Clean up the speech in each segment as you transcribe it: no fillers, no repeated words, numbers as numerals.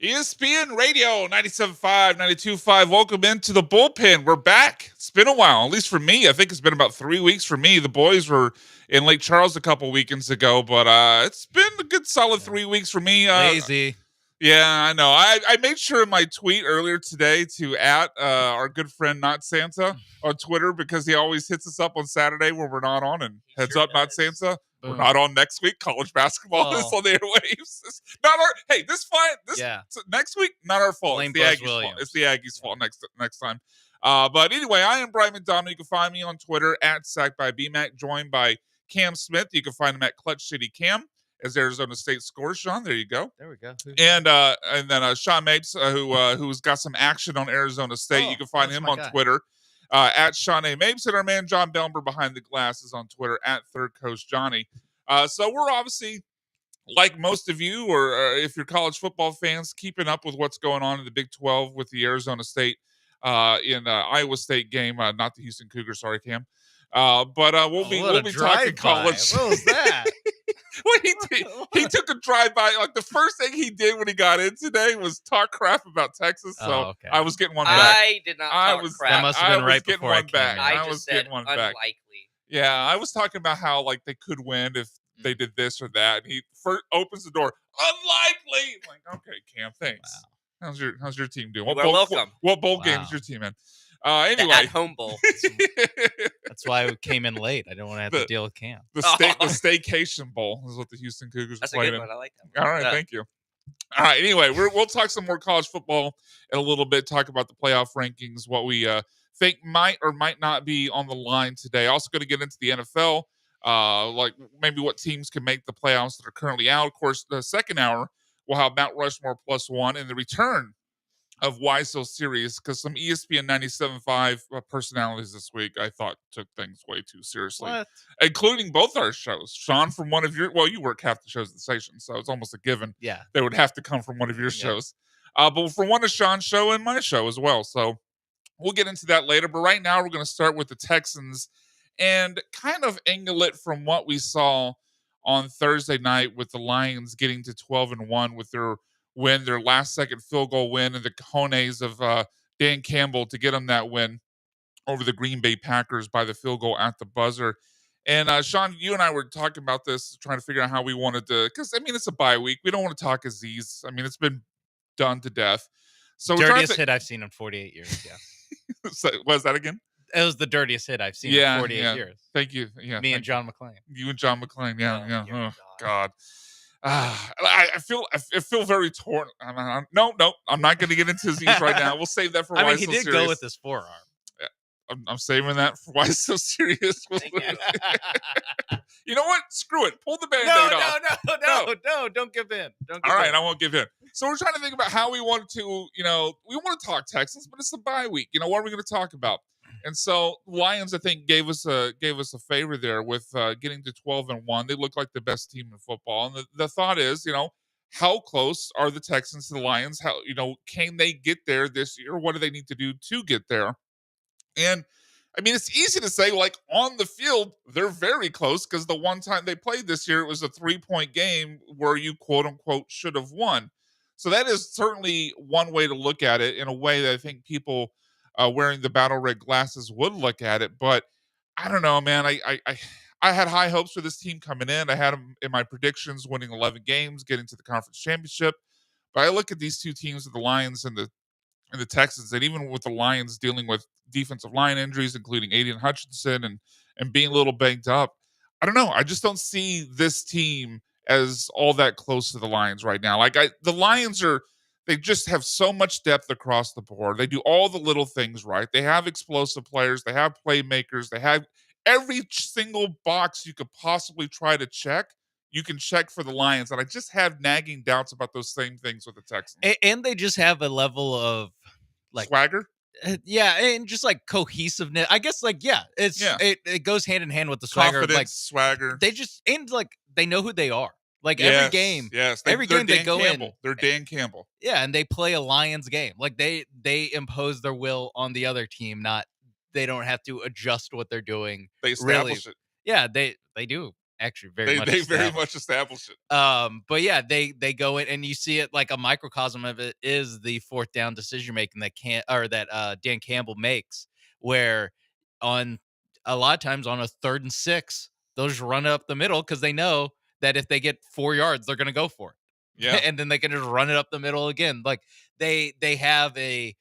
ESPN Radio 97.5, 92.5. Welcome into the bullpen. We're back. It's been a while, at least for me. I think it's been about 3 weeks for me. The boys were in Lake Charles a couple weekends ago, but it's been a good solid 3 weeks for me. Lazy. Yeah, I know. I made sure in my tweet earlier today to at our good friend Not Santa on Twitter because he always hits us up on Saturday when we're not on and heads sure up Not does. Santa. Boom. We're not on next week. College basketball is Oh. on the airwaves. It's not our. Hey, this fine. This Yeah. next week, not our fault. Blame It's the Buzz Aggies' fault. Williams. It's the Aggies' fault next time. But anyway, I am Brian McDonald. You can find me on Twitter at Sack by BMac, joined by Cam Smith. You can find him at Clutch City Cam as Arizona State scores. Sean, there you go. There we go. And then Sean Mapes, who's got some action on Arizona State. You can find him on Twitter at Sean A. Mapes, and our man John Belmer behind the glasses on Twitter at Third Coast Johnny. So we're obviously, like most of you, or if you're college football fans, keeping up with what's going on in the Big 12 with the Arizona State in Iowa State game, not the Houston Cougars. Sorry, Cam. But we'll be talking college. What was that? What he took a drive by. Like the first thing he did when he got in today was talk crap about Texas. So okay. I was getting one back. I did not talk crap. That must have been right before I came back. in. I was just said getting one back. unlikely. Yeah, I was talking about how like they could win if they did this or that. And he first opens the door. Unlikely. I'm like, okay, Cam, thanks. Wow. How's your team doing? You're welcome. What bowl game is your team in? Anyway, The at-home bowl. That's why I came in late. I didn't want to have to deal with Cam. the Staycation Bowl is what the Houston Cougars That's are a playing good in. one. I like that. All right, thank you. All right, anyway, we'll talk some more college football in a little bit, talk about the playoff rankings, what we think might or might not be on the line today. Also going to get into the NFL, like maybe what teams can make the playoffs that are currently out. Of course, the second hour, we'll have Mount Rushmore +1 and the return of Why So Serious, because some ESPN 97.5 personalities this week I thought took things way too seriously. What? Including both our shows. Sean from one of your, well, you work half the shows at the station, so it's almost a given. Yeah. They would have to come from one of your shows. But from one of Sean's show and my show as well. So we'll get into that later. But right now we're going to start with the Texans and kind of angle it from what we saw on Thursday night with the Lions getting to 12-1 with their win, their last second field goal win, and the cojones of Dan Campbell to get them that win over the Green Bay Packers by the field goal at the buzzer. And Sean, you and I were talking about this, trying to figure out how we wanted to, because I mean, it's a bye week. We don't want to talk Aziz. I mean, it's been done to death. So Dirtiest hit I've seen in 48 years. Yeah. So, was that again? It was the dirtiest hit I've seen in 48 years. Thank you. Yeah, Me and John McClain. You and John McClain. Yeah. Oh, God. I feel very torn. No, I'm not going to get into Aziz right now. We'll save that for Why he So did Serious. go with his forearm. I'm saving that for Why So Serious. You know what? Screw it. Pull the Band-Aid off. No, don't give in. All right, I won't give in. So we're trying to think about how we want to, we want to talk Texans, but it's a bye week. What are we going to talk about? And so Lions, I think, gave us a favor there with getting to 12-1. They look like the best team in football. And the thought is, how close are the Texans to the Lions? How, can they get there this year? What do they need to do to get there? And I mean, it's easy to say, like, on the field, they're very close because the one time they played this year, it was a 3-point game where you, quote unquote, should have won. So that is certainly one way to look at it, in a way that I think people wearing the battle red glasses would look at it. But I don't know, man. I had high hopes for this team coming in. I had them in my predictions, winning 11 games, getting to the conference championship. But I look at these two teams, the Lions and the Texans, and even with the Lions dealing with defensive line injuries, including Aiden Hutchinson and being a little banged up, I don't know. I just don't see this team as all that close to the Lions right now. The Lions they just have so much depth across the board. They do all the little things right. They have explosive players. They have playmakers. They have every single box you could possibly try to check. You can check for the Lions. And I just have nagging doubts about those same things with the Texans. And they just have a level of swagger. Yeah, and just like cohesiveness. I guess it goes hand in hand with the swagger. Confidence, swagger. They just they know who they are. Every game. Yes. Every game they go Campbell. in. They're Dan Campbell. Yeah, and they play a Lions game. Like they impose their will on the other team, not they don't have to adjust what they're doing. They establish it. Yeah, they do. actually very much They very established. much establish it. But yeah, they go in and you see it like a microcosm of it is the fourth down decision making that Dan Campbell makes, where on a lot of times on a 3rd and 6, they'll just run it up the middle because they know that if they get 4 yards, they're gonna go for it. Yeah. And then they can just run it up the middle again. Like they have a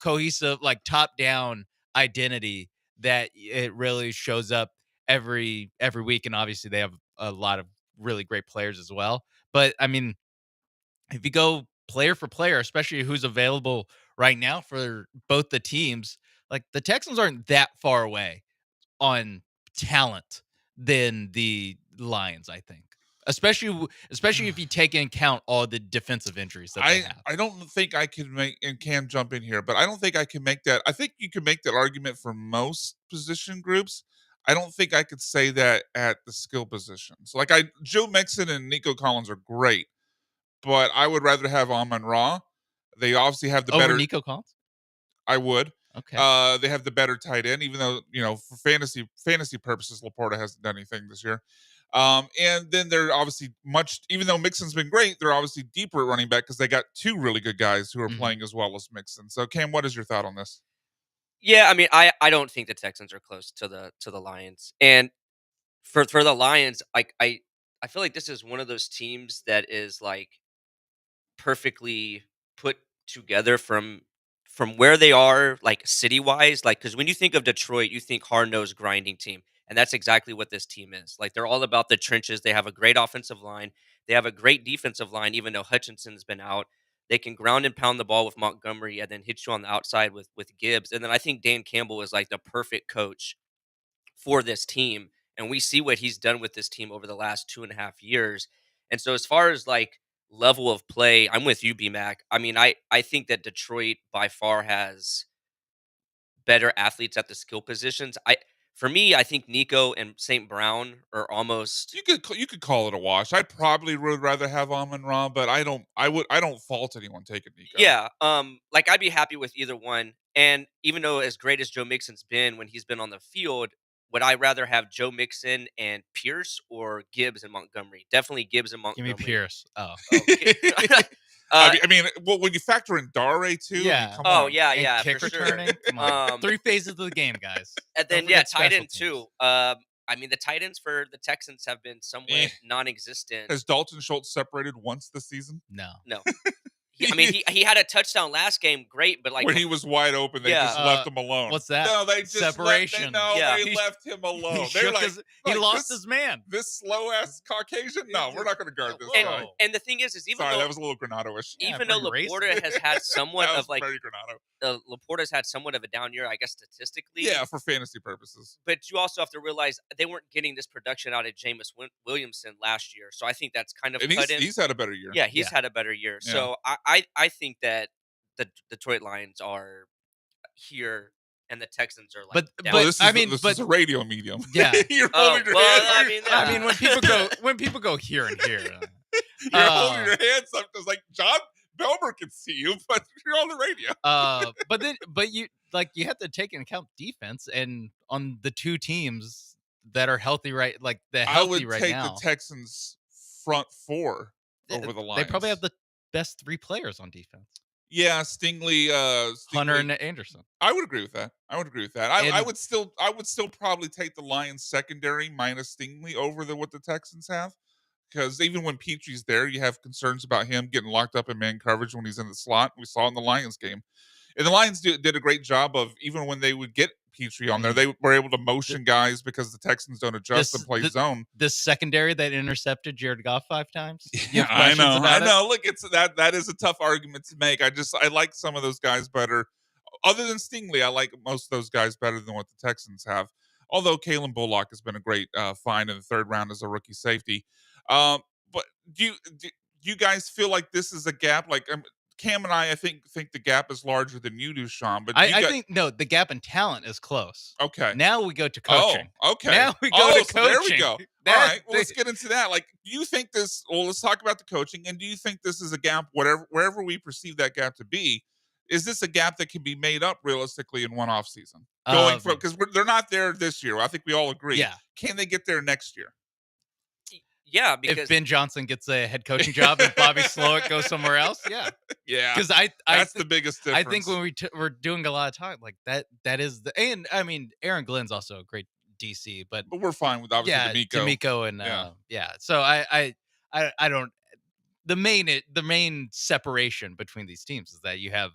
cohesive, like top down identity that it really shows up every week. And obviously they have a lot of really great players as well. But I mean, if you go player for player, especially who's available right now for both the teams, like the Texans aren't that far away on talent than the Lions, I think. Especially if you take into account all the defensive injuries that they have. I don't think I can make, and Cam jump in here, but I don't think I can make that. I think you can make that argument for most position groups. I don't think I could say that at the skill positions. Like Joe Mixon and Nico Collins are great, but I would rather have Amon-Ra. They obviously have the Over better. Nico Collins? I would. Okay. They have the better tight end, even though, for fantasy purposes, Laporta hasn't done anything this year. And then they're obviously even though Mixon's been great, they're obviously deeper at running back because they got 2 really good guys who are playing as well as Mixon. So Cam, what is your thought on this? Yeah, I mean, I don't think the Texans are close to the Lions. And for the Lions, I feel like this is one of those teams that is like perfectly put together from where they are, like city wise. Like, because when you think of Detroit, you think hard nosed grinding team, and that's exactly what this team is. Like, they're all about the trenches. They have a great offensive line. They have a great defensive line, even though Hutchinson's been out. They can ground and pound the ball with Montgomery, and then hit you on the outside with Gibbs. And then I think Dan Campbell is like the perfect coach for this team. And we see what he's done with this team over the last 2.5 years. And so, as far as like level of play, I'm with you, BMAC. I mean, I think that Detroit by far has better athletes at the skill positions. For me, I think Nico and St. Brown are almost. You could call it a wash. I probably would rather have Amon-Ra, but I don't fault anyone taking Nico. Yeah, like I'd be happy with either one. And even though as great as Joe Mixon's been when he's been on the field, would I rather have Joe Mixon and Pierce or Gibbs and Montgomery? Definitely Gibbs and Give Montgomery. me Pierce. Oh. Okay. I mean, well, when you factor in Dare too, Yeah. I mean, come Oh on. yeah, And yeah, kick for sure. returning. Come on. 3 phases of the game, guys. And then Don't yeah, forget tight special end teams. too. I mean, the tight ends for the Texans have been somewhat Eh. non-existent. Has Dalton Schultz separated once this season? No. No. I mean, he had a touchdown last game, great, but like When he was wide open, they Yeah. just left him alone. What's that? No, they just Separation. Yeah. they left him alone. He, They're shook like, he lost this, his man. This slow ass Caucasian. No, we're not going to guard this and, guy. and the thing is even Sorry, though that was a little Granado-ish. Yeah, even though pretty Laporta racist. has had somewhat That was of like very Granado. Laporta's had somewhat of a down year, I guess statistically. Yeah, for fantasy purposes. But you also have to realize they weren't getting this production out of Jameis Williamson last year, so I think that's kind of And cut in. he's had a better year. Yeah, he's had a better year. Yeah. So I think that the Detroit Lions are here and the Texans are like. down. Well, this is a radio medium. Yeah. You're Oh, holding your well, hand. I mean, when people go here and here. You're holding your hands up because like John Belmer can see you, but you're on the radio. But you have to take into account defense, and on the 2 teams that are healthy right now. I would take the Texans front 4 over the Lions. They probably have the best 3 players on defense. Yeah, Stingley, Hunter and Anderson. I would agree with that. I would still probably take the Lions secondary minus Stingley over what the Texans have. Because even when Petrie's there, you have concerns about him getting locked up in man coverage when he's in the slot. We saw in the Lions game. And the Lions did a great job of, even when they would get Petrie on there, they were able to motion guys because the Texans don't adjust and play zone. This secondary that intercepted Jared Goff 5 times. Yeah, I know. Look, that is a tough argument to make. I like some of those guys better. Other than Stingley, I like most of those guys better than what the Texans have. Although Kalen Bullock has been a great find in the 3rd round as a rookie safety. But do you guys feel like this is a gap? Like Cam and I think the gap is larger than you do, Sean. But I think the gap in talent is close. Okay. Now we go to coaching. Oh, okay. Now we go to coaching. There we go. All right. Well, let's get into that. Like, do you think this? Well, let's talk about the coaching. And do you think this is a gap, wherever we perceive that gap to be? Is this a gap that can be made up realistically in one off season? Because they're not there this year. I think we all agree. Yeah. Can they get there next year? Yeah, If because Ben Johnson gets a head coaching job and Bobby Slowick goes somewhere else, yeah. Yeah, Because that's the biggest I difference. think when we're doing a lot of talk like that is and I mean Aaron Glenn's also a great DC, but But we're fine with obviously yeah, D'Amico. D'Amico and Yeah. yeah. So I don't the main separation between these teams is that you have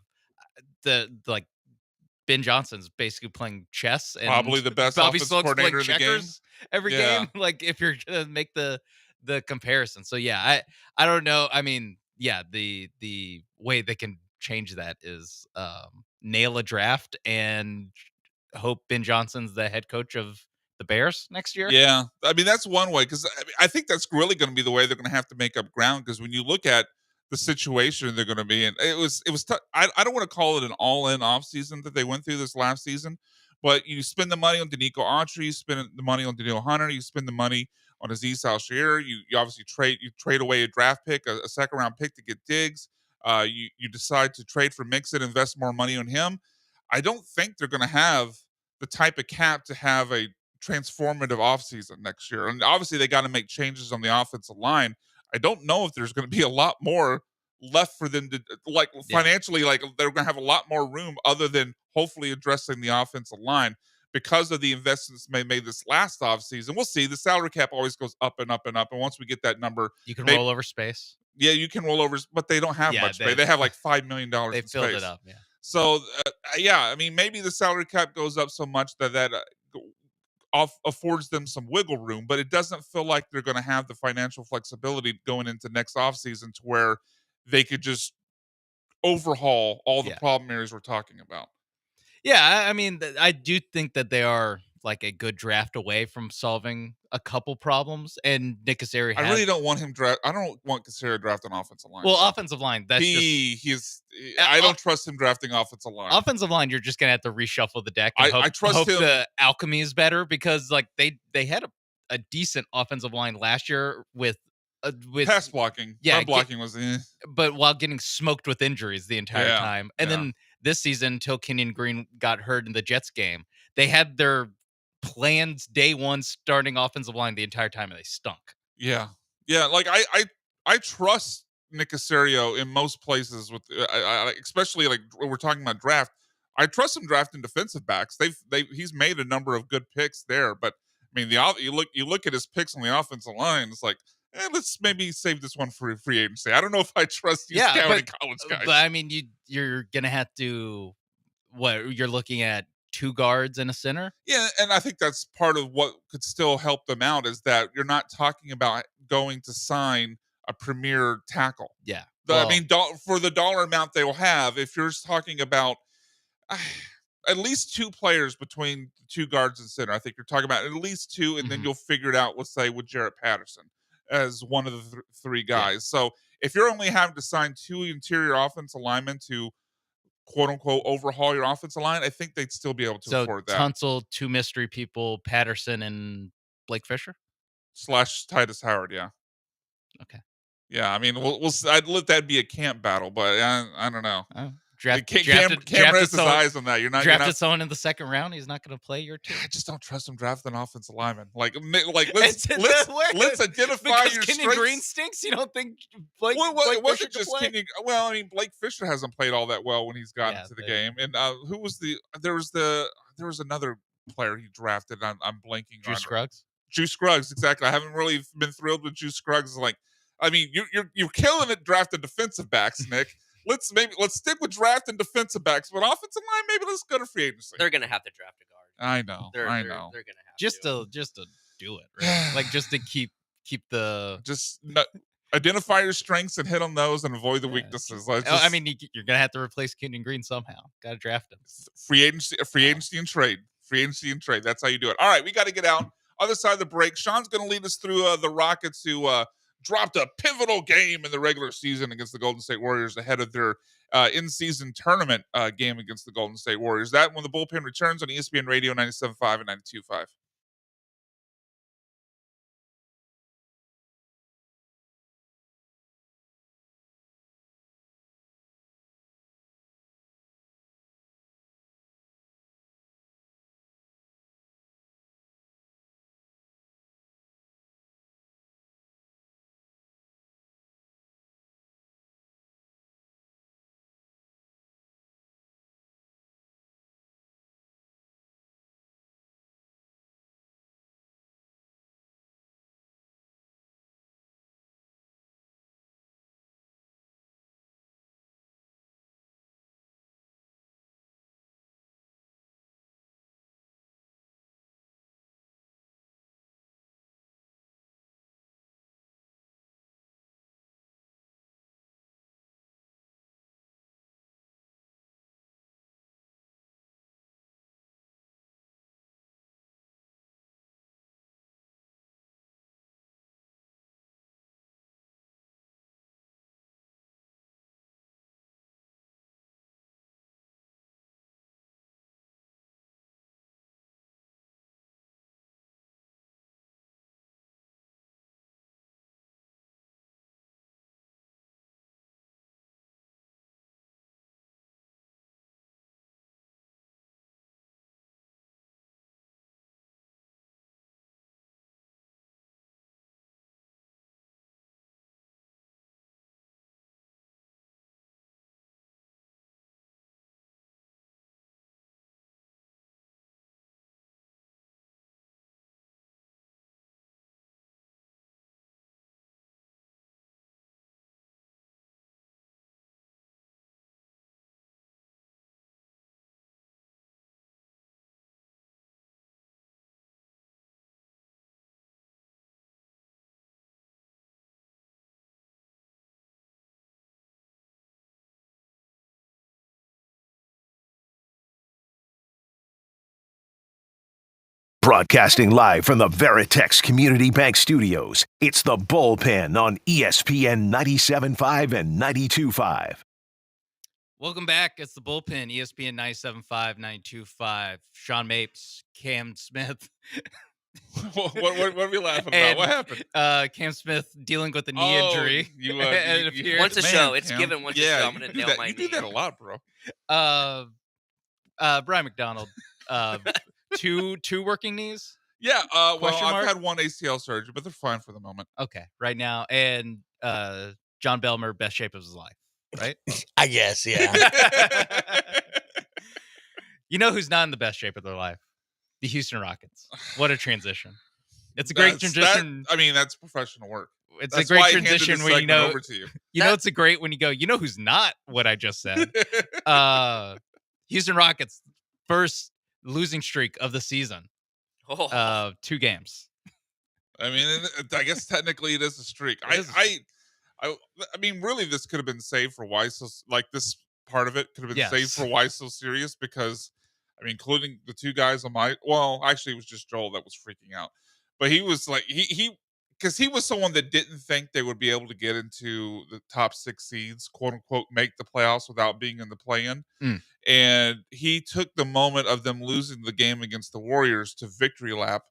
like Ben Johnson's basically playing chess and Probably the best Bobby offensive Slowick's playing coordinator in the game. checkers every Yeah. game. Like if you're gonna make the comparison. So yeah, I don't know. I mean, yeah, the way they can change that is nail a draft and hope Ben Johnson's the head coach of the Bears next year. Yeah, I mean that's one way because I think that's really going to be the way they're going to have to make up ground because when you look at the situation they're going to be in, it was tough. I don't want to call it an all-in off season that they went through this last season, but you spend the money on Danico Autry, you spend the money on Daniil Hunter, you spend the money on Aziz Al-Shaair, you obviously trade away a draft pick, a second round pick to get Diggs. You decide to trade for Mixon, invest more money on him. I don't think they're going to have the type of cap to have a transformative offseason next year. And obviously they got to make changes on the offensive line. I don't know if there's going to be a lot more left for them to like financially, like they're going to have a lot more room other than hopefully addressing the offensive line because of the investments they made this last offseason. We'll see. The salary cap always goes up and up and up. And once we get that number, You can roll over space. yeah, you can roll over, but they don't have Yeah, much space. They have like $5 million They in filled space. it up. Yeah. So yeah, I mean, maybe the salary cap goes up so much that affords them some wiggle room, but it doesn't feel like they're going to have the financial flexibility going into next offseason to where they could just overhaul all the Yeah. problem areas we're talking about. Yeah, I mean, I do think that they are like a good draft away from solving a couple problems, and Nick Casario I has. really don't want him draft. I don't want Casario drafting offensive line. Well, though. offensive line. That's just I don't trust him drafting offensive line. offensive line. You're just gonna have to reshuffle the deck and I trust hope him. the alchemy is better because like they had a decent offensive line last year with Pass blocking. yeah, Run blocking was but while getting smoked with injuries the entire Yeah, time. And yeah. then this season, until Kenyon Green got hurt in the Jets game, they had their plans day one starting offensive line the entire time, and they stunk. Yeah, yeah. Like I trust Nick Casario in most places with, especially like when we're talking about draft. I trust him drafting defensive backs. He's made a number of good picks there, but I mean you look at his picks on the offensive line. It's like, let's maybe save this one for free agency. I don't know if I trust you scouting college guys. But I mean, you're gonna have to you're looking at two guards and a center. Yeah, and I think that's part of what could still help them out is that you're not talking about going to sign a premier tackle. Yeah, I mean, for the dollar amount they will have, if you're talking about at least two players between two guards and center, I think you're talking about at least two, and then you'll figure it out. Let's say with Jarrett Patterson as one of the three guys. Yeah. So if you're only having to sign two interior offensive linemen to quote unquote overhaul your offensive line, I think they'd still be able to afford that. Tunsil, two mystery people, Patterson and Blake Fisher / Titus Howard. Yeah. Okay. Yeah, I mean, I'd let that be a camp battle, but I don't know. Drafted Cam has his eyes on that. You're not drafted someone in the second round. He's not going to play your team. I just don't trust him drafting an offensive lineman. Like let's identify your Kenyon Green stinks. You don't think Blake? Well, Blake it wasn't Fisher just play? Kenyon. Well, I mean, Blake Fisher hasn't played all that well when he's gotten to the game. And who was there was another player he drafted. I'm blanking. Juice Scruggs. Juice Scruggs, exactly. I haven't really been thrilled with Juice Scruggs. Like, I mean, you're killing it drafting defensive backs, Nick. Let's stick with drafting defensive backs, but offensive line, maybe let's go to free agency. They're gonna have to draft a guard. I know. They're gonna have just to do it, right? Like just to keep the identify your strengths and hit on those and avoid the weaknesses. I mean, you're gonna have to replace Kenyon Green somehow. Got to draft him. Free agency and trade. Free agency and trade. That's how you do it. All right, we got to get out. Other side of the break, Sean's going to lead us through the Rockets who dropped a pivotal game in the regular season against the Golden State Warriors ahead of their in-season tournament game against the Golden State Warriors. That when the Bullpen returns on ESPN Radio 97.5 and 92.5. Broadcasting live from the Veritex Community Bank Studios, it's the Bullpen on ESPN 97.5 and 92.5. Welcome back. It's the Bullpen, ESPN 97.5, 92.5. Sean Mapes, Cam Smith. What are we laughing about? What happened? Cam Smith dealing with a knee injury. Once a show. It's given once a show. I'm going to nail my knee. You do that a lot, bro. Brian McDonald, two working knees? Yeah, well, Question I've mark? had one ACL surgery, but they're fine for the moment. Okay, right now. And John Belmer, best shape of his life, right? I guess, yeah. You know who's not in the best shape of their life? The Houston Rockets. What a transition. It's a great transition. That's professional work. It's That's a great why I handed transition this where segment over to you. It's a great when you go, you know who's not what I just said. Houston Rockets, first losing streak of the season. 2 games. I guess technically it is a streak. I mean, really, this could have been saved for why so like this part of it could have been saved for why so serious because, including the 2 guys on actually it was just Joel that was freaking out, but he was like because he was someone that didn't think they would be able to get into the top 6 seeds, quote unquote, make the playoffs without being in the play-in. And he took the moment of them losing the game against the Warriors to victory lap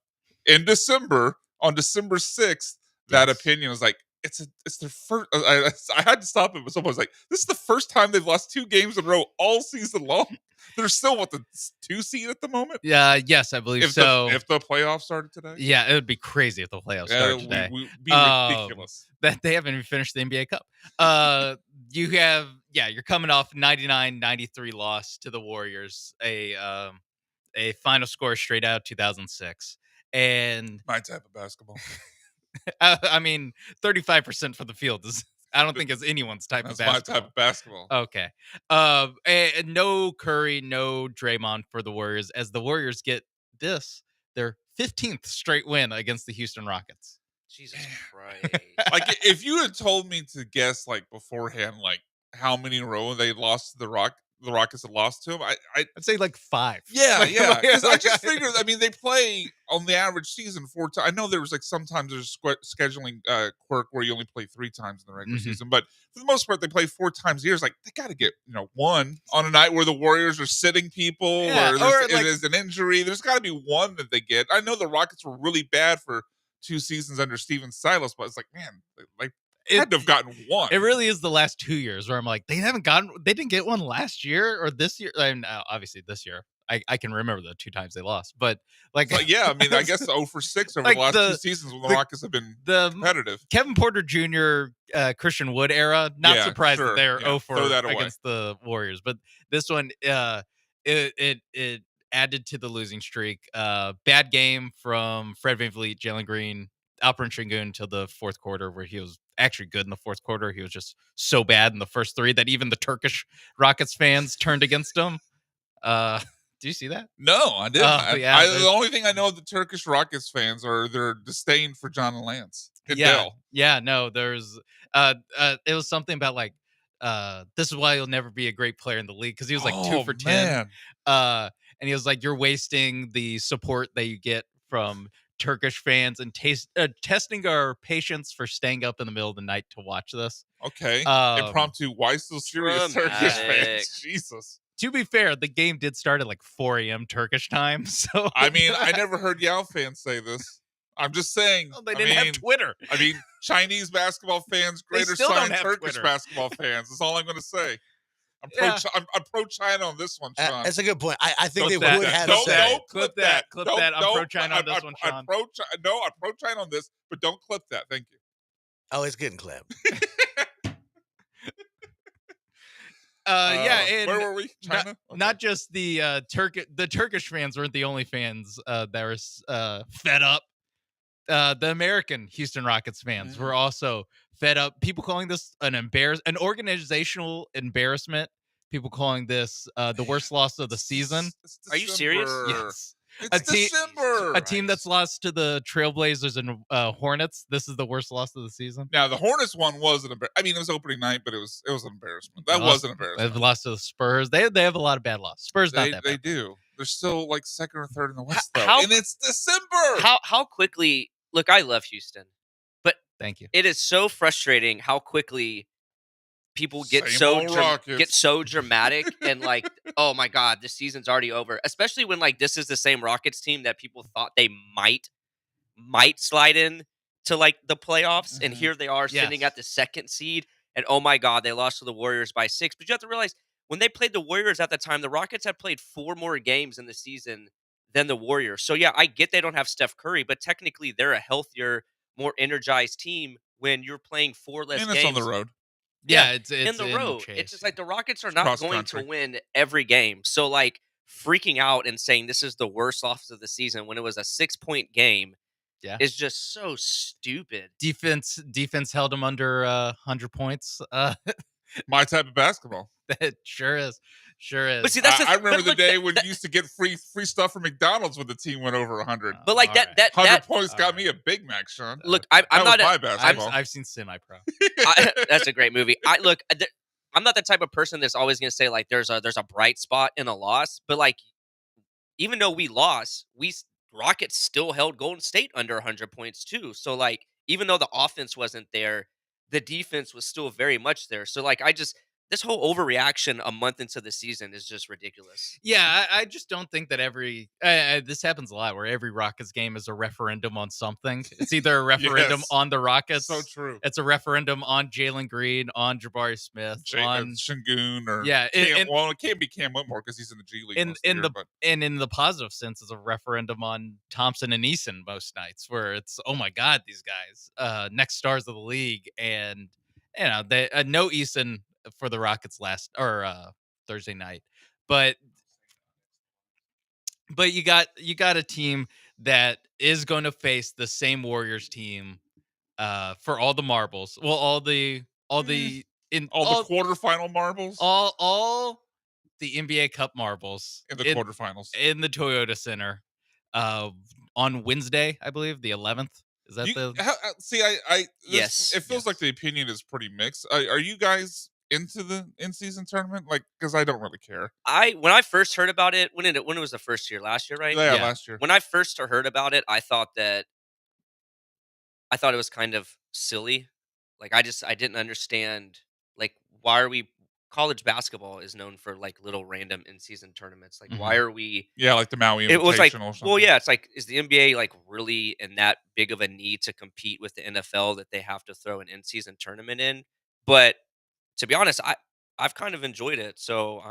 in December, on December 6th. That opinion was like, it's their first. I had to stop it, but someone was like, this is the first time they've lost 2 games in a row all season long. They're still the 2 seed at the moment. Yeah, yes, I believe so. If the playoffs started today, yeah, it would be crazy if the playoffs started today. We'd be ridiculous. That they haven't even finished the NBA Cup. You're coming off 99-93 loss to the Warriors, a final score straight out 2006, and my type of basketball. 35% from the field is. I don't think it's anyone's type of basketball. That's my type of basketball. Okay. And no Curry, no Draymond for the Warriors, as the Warriors get their 15th straight win against the Houston Rockets. Jesus Christ. Like, if you had told me to guess, beforehand, how many in a row they lost to the Rockets had lost to them, I'd say 5. Yeah. Because I just figured, they play on the average season 4 times. I know there was sometimes there's scheduling quirk where you only play 3 times in the regular season, but for the most part they play 4 times a year. It's like they got to get one on a night where the Warriors are sitting people or there's an injury. There's got to be one that they get. I know the Rockets were really bad for 2 seasons under Steven Silas, but it's like, man, had to have gotten one. It really is the last 2 years where I'm like, they didn't get one last year or this year. Obviously this year. I can remember the 2 times they lost, but I guess 0 for 6 over the last 2 seasons when the Rockets have been competitive. Kevin Porter Jr., Christian Wood era, not surprised that they're 0 for against the Warriors, but this one, it added to the losing streak. Bad game from Fred VanVleet, Jalen Green, Alperen Sengun until the 4th quarter, where he was actually good in the 4th quarter. He was just so bad in the first 3 that even the Turkish Rockets fans turned against him. Do you see that? No, I didn't. The only thing I know of the Turkish Rockets fans are their disdain for John and Lance. No, there's it was something about this is why you'll never be a great player in the league, because he was 2 for 10. And he was like, you're wasting the support that you get from Turkish fans and testing our patience for staying up in the middle of the night to watch this. Okay. Impromptu, why so serious Turkish fans? Jesus. To be fair, the game did start at 4 a.m. Turkish time. So I never heard Yao fans say this. I'm just saying. They didn't have Twitter. Chinese basketball fans, greater sign Turkish basketball fans. That's all I'm going to say. I'm pro China on this one, Sean. That's a good point. I think clip they would have said. Don't clip that. Clip that. I'm pro China on this one, Sean. I'm pro China on this, but don't clip that. Thank you. Oh, it's getting clipped. And where were we? China? Not just the Turkish fans weren't the only fans that were fed up. The American Houston Rockets fans were also fed up. People calling this an organizational embarrassment. People calling this the worst loss of the season. Are you serious? Yes. It's December. A team that's lost to the Trailblazers and Hornets. This is the worst loss of the season. Now the Hornets one was an embarrassment. It was opening night, but it was an embarrassment. That was an embarrassment. They've lost to the Spurs. They have a lot of bad losses. Spurs not that bad. They do. They're still like second or third in the West, though, how- and it's December. How quickly? Look, I love Houston, but Thank you. it is so frustrating how quickly people get Same so old Rockets. dramatic and like, oh my god, this season's already over. Especially when like this is the same Rockets team that people thought they might slide in to like the playoffs, and Mhm. here they are sitting Yes. at the second seed, and oh my god, they lost to the Warriors by 6. But you have to realize when they played the Warriors at the time, the Rockets had played 4 more games in the season than the Warriors. So yeah, I get they don't have Steph Curry, but technically they're a healthier, more energized team when you're playing 4 less And it's on the games road. Yeah, it's in the road. chase. It's just like the Rockets are It's not cross going country. to win every game. So like freaking out and saying this is the worst loss of the season when it was a 6-point game Yeah. is just so stupid. defense held them under 100 points. My type of basketball. That sure is. But see, that's I remember but the look, day when you used to get free stuff from McDonald's when the team went over 100. But like All that, right. that 100 that points all got right. me a Big Mac, Sean. look, Okay. I'm That not. was my A, basketball. I've seen semi-pro. that's a great movie. I'm not the type of person that's always going to say like there's a bright spot in a loss, but like even though we lost, Rockets still held Golden State under 100 points too. So like even though the offense wasn't there, the defense was still very much there. So like this whole overreaction a month into the season is just ridiculous. Yeah, I just don't think that every this happens a lot where every Rockets game is a referendum on something. It's either a referendum Yes. on the Rockets, So true. it's a referendum on Jalen Green, on Jabari Smith, on Shingun or Yeah, Cam, well, it can't be Cam Whitmore because he's in the G League. in most of the in year, the but and in the positive sense, is a referendum on Thompson and Eason most nights, where it's oh my god, these guys, next stars of the league, and you know they no Eason for the Rockets last or Thursday night, but you got a team that is going to face the same Warriors team for all the marbles. Well, all the in all the quarterfinal marbles all the NBA Cup marbles in the quarterfinals. in the Toyota Center on Wednesday, I believe, the 11th. Is that See, this, Yes. it feels like the opinion is pretty mixed. Are you guys into the in-season tournament? Like, because I don't really care. When I first heard about it, when it was the first year, last year, right? Yeah, Yeah. last year. When I first heard about it, I thought it was kind of silly. Like I didn't understand like why are we college basketball is known for like little random in-season tournaments. Like why are we Yeah, like the Maui It was like Invitational or something. well yeah, it's like is the NBA like really in that big of a need to compete with the NFL that they have to throw an in-season tournament in? But to be honest, I've kind of enjoyed it. So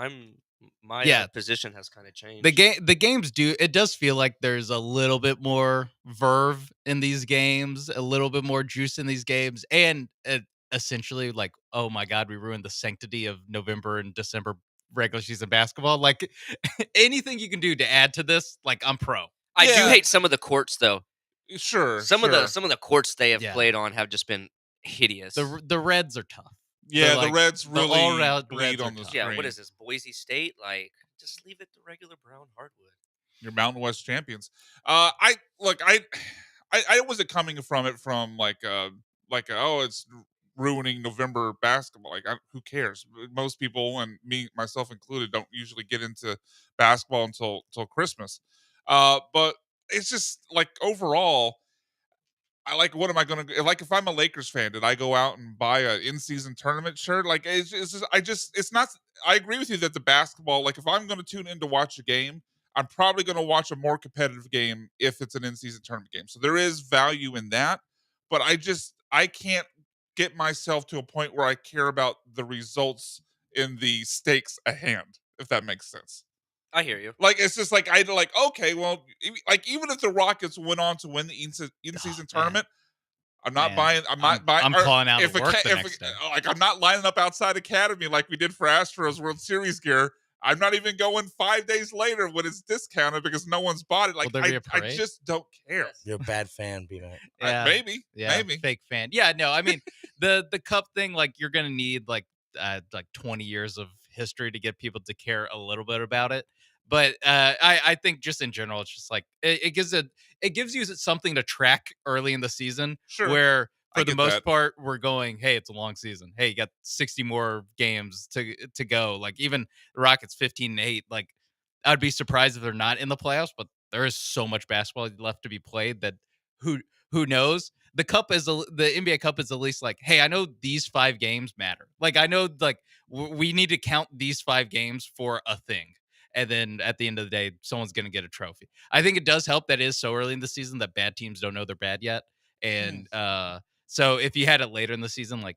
my position has kind of changed. the games it does feel like there's a little bit more verve in these games, a little bit more juice in these games, and essentially like oh my god, we ruined the sanctity of November and December regular season basketball. Like anything you can do to add to this, like I'm pro. I do Yeah. hate some of the courts though. Sure. Some of the courts they have Yeah. played on have just been hideous. The Reds are tough. Yeah, like, the Reds the really all-round bleed Reds on are the tough. screen. yeah, what is this? Boise State? Like, just leave it to regular brown hardwood. Your Mountain West champions. I wasn't coming from it from like oh, it's ruining November basketball. Like who cares? Most people, and me myself included, don't usually get into basketball until Christmas. But it's just like overall, I like. What am I going to like? If I'm a Lakers fan, did I go out and buy a in-season tournament shirt? Like it's just it's not. I agree with you that the basketball. Like if I'm going to tune in to watch a game, I'm probably going to watch a more competitive game if it's an in-season tournament game. So there is value in that, but I can't get myself to a point where I care about the results in the stakes at hand. If that makes sense. I hear you. Like it's just like okay, well, like even if the Rockets went on to win the in-season tournament, I'm not buying. I'm not buying. I'm calling out of work the next day. Like I'm not lining up outside Academy like we did for Astros World Series gear. I'm not even going 5 days later when it's discounted because no one's bought it. Like Will there be a I parade? just don't care. You're a bad fan, B-Mac. Maybe. Fake fan. Yeah, no, I mean the cup thing, like you're gonna need like 20 years of history to get people to care a little bit about it. But I think just in general, it's just like it gives you something to track early in the season. Sure. Where I for the get most that. part we're going, hey, it's a long season. Hey, you got 60 more games to go. Like even the Rockets 15-8. Like I'd be surprised if they're not in the playoffs, but there is so much basketball left to be played that who who knows? The NBA Cup is at least like, hey, I know these 5 games matter. Like I know like we need to count these 5 games for a thing. And then at the end of the day, someone's going to get a trophy. I think it does help that it is so early in the season that bad teams don't know they're bad yet. And so if you had it later in the season, like,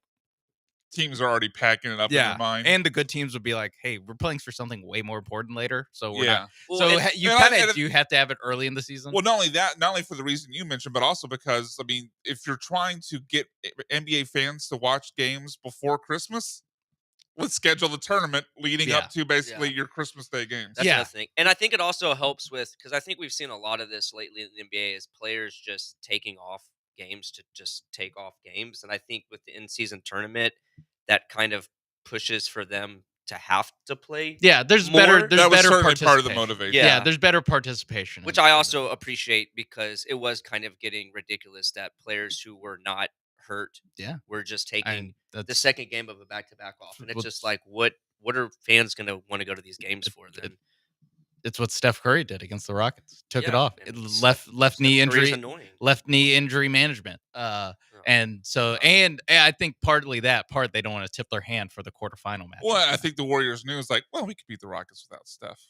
Teams are already packing it up in their mind. and the good teams would be like, "Hey, we're playing for something way more important later." So we're Yeah. not. Well, So and- you and kind I- of and- do have to have it early in the season. Well, not only that, not only for the reason you mentioned, but also because, I mean, if you're trying to get NBA fans to watch games before Christmas, let's schedule the tournament leading up to basically Yeah. your Christmas Day games. That's Yeah. another thing. And I think it also helps with, because I think we've seen a lot of this lately in the NBA, is players just taking off games to just take off games. And I think with the in-season tournament, that kind of pushes for them to have to play. yeah, there's more- better. There's That was better certainly part of the participation. motivation. Yeah. Yeah. There's better participation, Which in- I in also it. appreciate, because it was kind of getting ridiculous that players who were not hurt Yeah. were just taking And the that's second game of a back-to-back off. And it's Well, just like, what are fans going to want to go to these games for then? it's what Steph Curry did against the Rockets. Took it Yeah, off. and It Steph left knee Curry is injury. annoying. Left knee injury management. And so and I think partly that part they don't want to tip their hand for the quarterfinal match. Well, I think the Warriors knew it's like, well, we could beat the Rockets without Steph.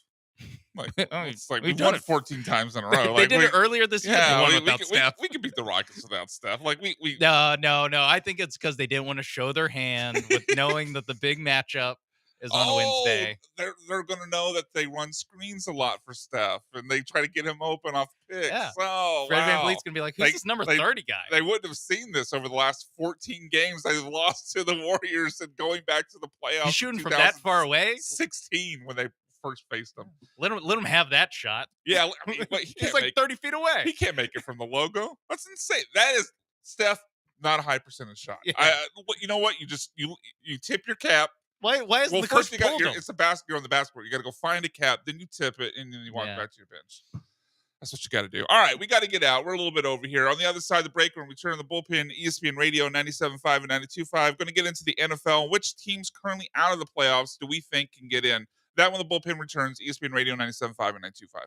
Like, it's like we've we've done won it. 14 times in a they row. Like, did it earlier this year. Yeah, they won we without could- Steph. we could beat the Rockets without Steph. Like we No. I think it's because they didn't want to show their hand with knowing that the big matchup is on Wednesday. They're gonna know that they run screens a lot for Steph, and they try to get him open off picks. Yeah. Oh, Fred wow. VanVleet's gonna be like, "Who's They- this number they- 30 guy?" They wouldn't have seen this over the last 14 games they've lost to the Warriors and going back to the playoffs. He's shooting from that far away. 16 when they first faced them. Let him have that shot. Yeah, I mean, but he He's can't like make 30 feet away. he can't make it from the logo. That's insane. That is Steph, not a high percentage shot. Yeah. You know what? You tip your cap. Why is Well, the first coach you got pulled him? it's a basket. You're on the basketball. You got to go find a cap, then you tip it, and then you walk Yeah. back to your bench. That's what you got to do. All right, we got to get out. We're a little bit over here. On the other side of the break, when we return to the bullpen, ESPN Radio 97.5 and 92.5. Going to get into the NFL. Which teams currently out of the playoffs do we think can get in? That when the bullpen returns, ESPN Radio 97.5 and 92.5.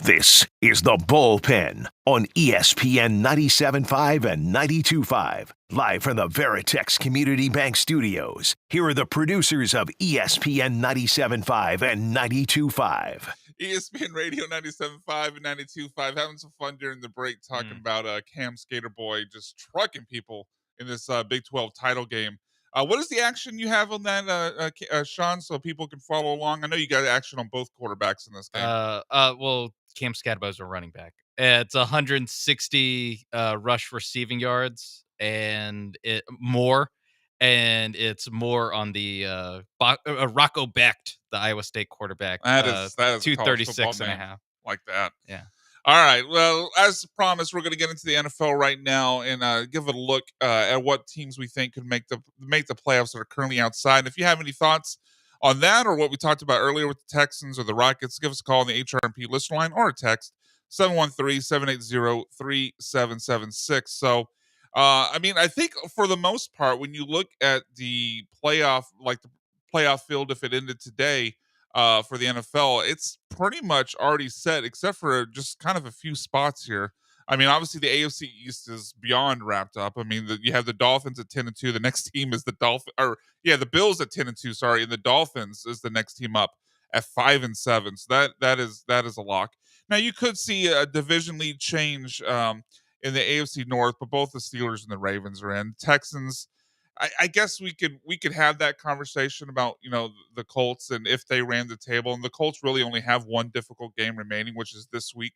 This is the Bullpen on ESPN 97.5 and 92.5. Live from the Veritex Community Bank Studios. Here are the producers of ESPN 97.5 and 92.5. ESPN Radio 97.5 and 92.5. Having some fun during the break talking about Cam Skater Boy just trucking people in this Big 12 title game. What is the action you have on that, Sean, so people can follow along? I know you got action on both quarterbacks in this game. Well, Cam Scatterbo's a running back. It's 160 rush receiving yards and more, and it's more on the Rocco Becht, the Iowa State quarterback. That is a college 236 football and a name. half. Like that. Yeah. All right. Well, as promised, we're going to get into the NFL right now and give it a look at what teams we think could make the playoffs that are currently outside. And if you have any thoughts on that or what we talked about earlier with the Texans or the Rockets, give us a call on the HRMP listener line or a text 713-780-3776. So, I mean, I think for the most part, when you look at the playoff field, if it ended today, for the NFL, it's pretty much already set, except for just kind of a few spots here. I mean, obviously the AFC East is beyond wrapped up. I mean, you have the Dolphins at 10-2. The next team is the the Bills at 10-2. Sorry, and the Dolphins is the next team up at 5-7. So that is a lock. Now you could see a division lead change in the AFC North, but both the Steelers and the Ravens are in. Texans. I guess we could have that conversation about the Colts and if they ran the table, and the Colts really only have one difficult game remaining, which is this week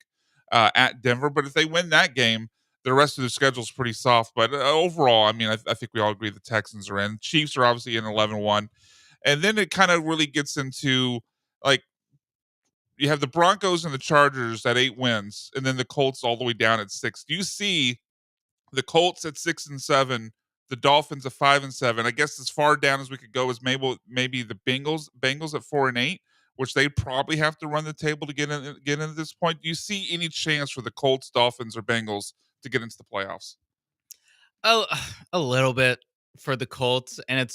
at Denver. But if they win that game, the rest of the schedule is pretty soft. But overall, I mean, I think we all agree the Texans are in. Chiefs are obviously in 11-1, and then it kind of really gets into like you have the Broncos and the Chargers at 8 wins, and then the Colts all the way down at 6. Do you see the Colts at 6-7, the Dolphins at 5-7? I guess as far down as we could go is maybe the Bengals at 4-8, which they probably have to run the table to get into this point. Do you see any chance for the Colts, Dolphins, or Bengals to get into the playoffs? Oh, a little bit for the Colts, and it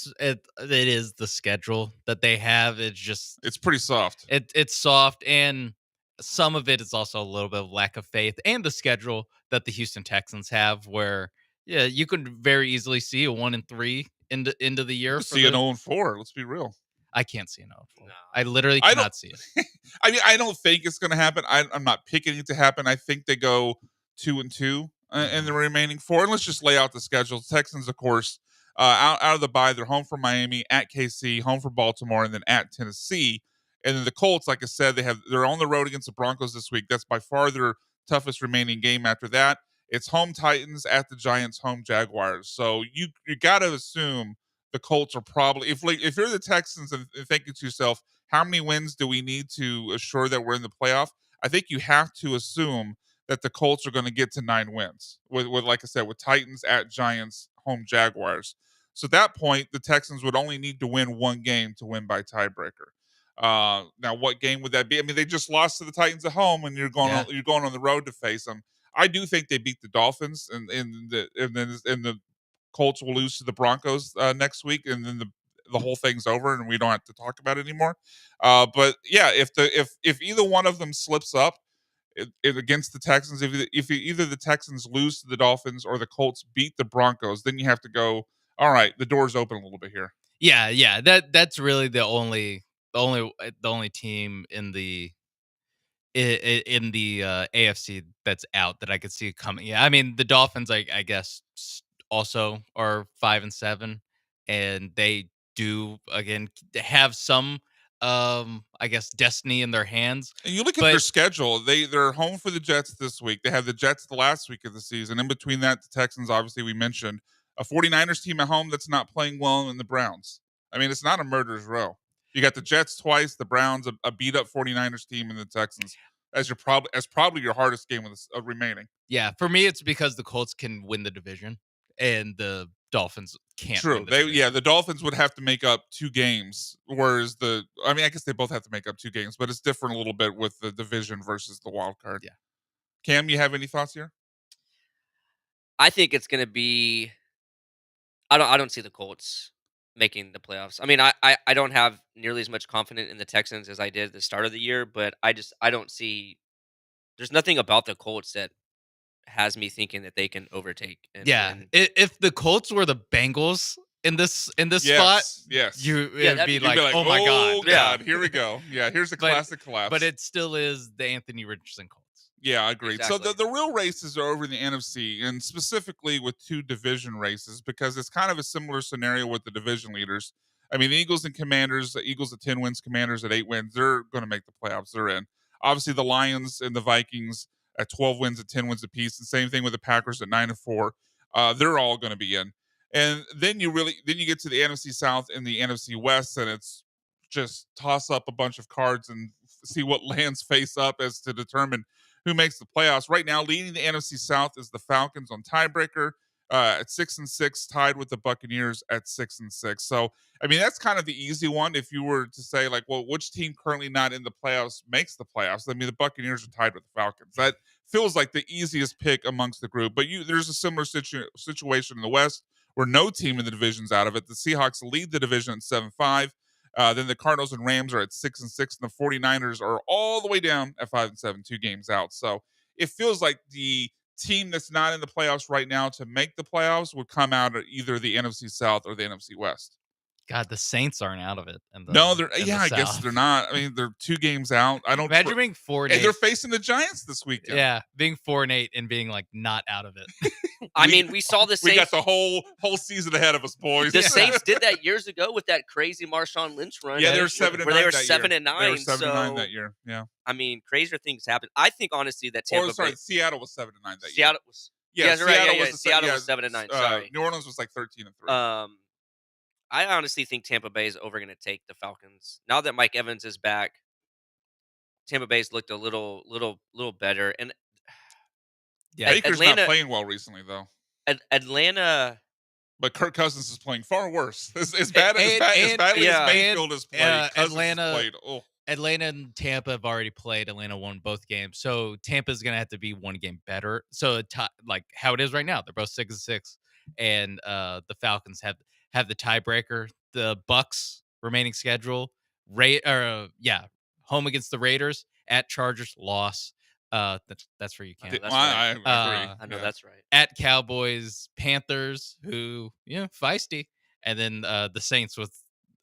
is the schedule that they have. It's pretty soft. It's soft, and some of it is also a little bit of lack of faith, and the schedule that the Houston Texans have, where you could very easily see a 1-3 into the year. You could see an 0-4. Let's be real. I can't see an 0-4. I literally I cannot see it. I mean, I don't think it's going to happen. I'm not picking it to happen. I think they go 2-2 in the remaining 4. And let's just lay out the schedule. Texans, of course, out of the bye, they're home for Miami, at KC, home for Baltimore, and then at Tennessee. And then the Colts, like I said, they're on the road against the Broncos this week. That's by far their toughest remaining game. After that, it's home Titans, at the Giants, home Jaguars. So you got to assume the Colts are probably, if you're the Texans and thinking to yourself, how many wins do we need to assure that we're in the playoff? I think you have to assume that the Colts are going to get to 9 wins with like I said, with Titans, at Giants, home Jaguars. So at that point, the Texans would only need to win one game to win by tiebreaker. Now, what game would that be? I mean, they just lost to the Titans at home, and you're going on the road to face them. I do think they beat the Dolphins, and the Colts will lose to the Broncos next week, and then the whole thing's over, and we don't have to talk about it anymore. But yeah, if either one of them slips up against the Texans, if either the Texans lose to the Dolphins or the Colts beat the Broncos, then you have to go, all right, the door's open a little bit here. Yeah. That's really the only team in the AFC that's out that I could see coming. Yeah, I mean the Dolphins, I guess, also are 5-7, and they do again have some, I guess, destiny in their hands. And you look at their schedule; they're home for the Jets this week. They have the Jets the last week of the season. In between that, the Texans, obviously, we mentioned a 49ers team at home that's not playing well, and the Browns. I mean, it's not a murderer's row. You got the Jets twice, the Browns, a beat up 49ers team, and the Texans as probably your hardest game with remaining. Yeah, for me, it's because the Colts can win the division and the Dolphins can't. True. The Dolphins would have to make up 2 games, whereas I guess they both have to make up 2 games, but it's different a little bit with the division versus the wild card. Yeah. Cam, you have any thoughts here? I think it's going to be. I don't see the Colts making the playoffs. I mean, I don't have nearly as much confidence in the Texans as I did at the start of the year, but I don't see there's nothing about the Colts that has me thinking that they can overtake. And If the Colts were the Bengals in this spot, Yes. it'd that'd be be- like, You'd be oh my oh god. God, here we go. Yeah, here's a classic collapse. But it still is the Anthony Richardson Colts. Yeah, I agree. Exactly. So the real races are over in the NFC, and specifically with 2 division races, because it's kind of a similar scenario with the division leaders. I mean, the Eagles and Commanders, the Eagles at 10 wins, Commanders at 8 wins, they're going to make the playoffs. They're in. Obviously, the Lions and the Vikings at 12 wins and 10 wins apiece, and same thing with the Packers at 9-4. They're all going to be in. And then you get to the NFC South and the NFC West, and it's just toss up a bunch of cards and see what lands face up as to determine who makes the playoffs. Right now, leading the NFC South is the Falcons on tiebreaker at 6-6, tied with the Buccaneers at 6-6. So, I mean, that's kind of the easy one. If you were to say, like, well, which team currently not in the playoffs makes the playoffs? I mean, the Buccaneers are tied with the Falcons. That feels like the easiest pick amongst the group. But there's a similar situation in the West where no team in the division's out of it. The Seahawks lead the division at 7-5. Then the Cardinals and Rams are at 6-6, and the 49ers are all the way down at 5-7, 2 games out. So it feels like the team that's not in the playoffs right now to make the playoffs would come out of either the NFC South or the NFC West. God, the Saints aren't out of it. No, I guess they're not. I mean, they're 2 games out. I don't imagine being 4-8. And they're facing the Giants this weekend. Yeah, being 4-8 and being like not out of it. I mean, we saw the Saints. We got the whole season ahead of us, boys. The Saints did that years ago with that crazy Marshawn Lynch run. Yeah, they were 7-9. Where they were that 7-9. year. They were 7-9 so, that year. Yeah. I mean, crazier things happen. I think honestly that Tampa Bay. Seattle was 7-9 that year. Seattle was. Yeah, Seattle was 7-9. Sorry. New Orleans was like 13-3. I honestly think Tampa Bay is over going to take the Falcons. Now that Mike Evans is back, Tampa Bay's looked a little better. And yeah, Baker's not playing well recently, though. Atlanta, but Kirk Cousins is playing far worse. As badly as Mayfield has played, Cousins has played. Oh. Atlanta and Tampa have already played. Atlanta won both games, so Tampa's gonna have to be one game better. So like how it is right now, they're both 6-6, and the Falcons have the tiebreaker. The Bucks remaining schedule, home against the Raiders, at Chargers, loss. That's where you can't. I agree. I know that's right. At Cowboys, Panthers, who feisty, and then the Saints with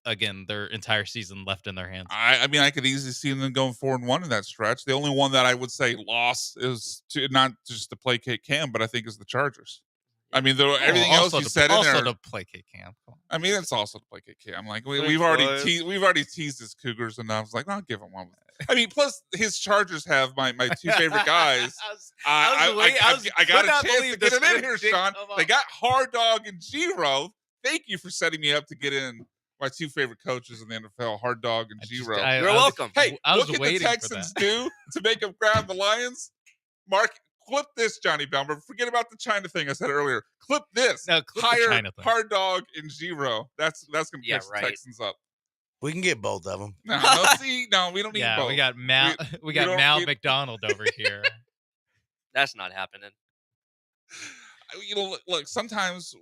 again their entire season left in their hands. I mean, I could easily see them going 4-1 in that stretch. The only one that I would say loss is not just to placate Cam, but I think is the Chargers. I mean, everything else you said in there. Also to placate Cam. I mean, it's also to placate Cam. Like we've already teased his Cougars enough. It's like I'll give him one. I mean, plus his Chargers have my 2 favorite guys. I got a chance to get it in here, Sean. They got Hard Dog and G-Ro. Thank you for setting me up to get in my 2 favorite coaches in the NFL, Hard Dog and G-Ro. You're welcome. Hey, what can the Texans do to make them grab the Lions? Mark, clip this, Johnny Belmer. Forget about the China thing I said earlier. Clip this. No, clip hire the China thing. Hard Dog and G-Ro. That's gonna fix the Texans up. We can get both of them. No, we don't need both. We got Mal. We got Mal McDonald over here. That's not happening. Look. Sometimes,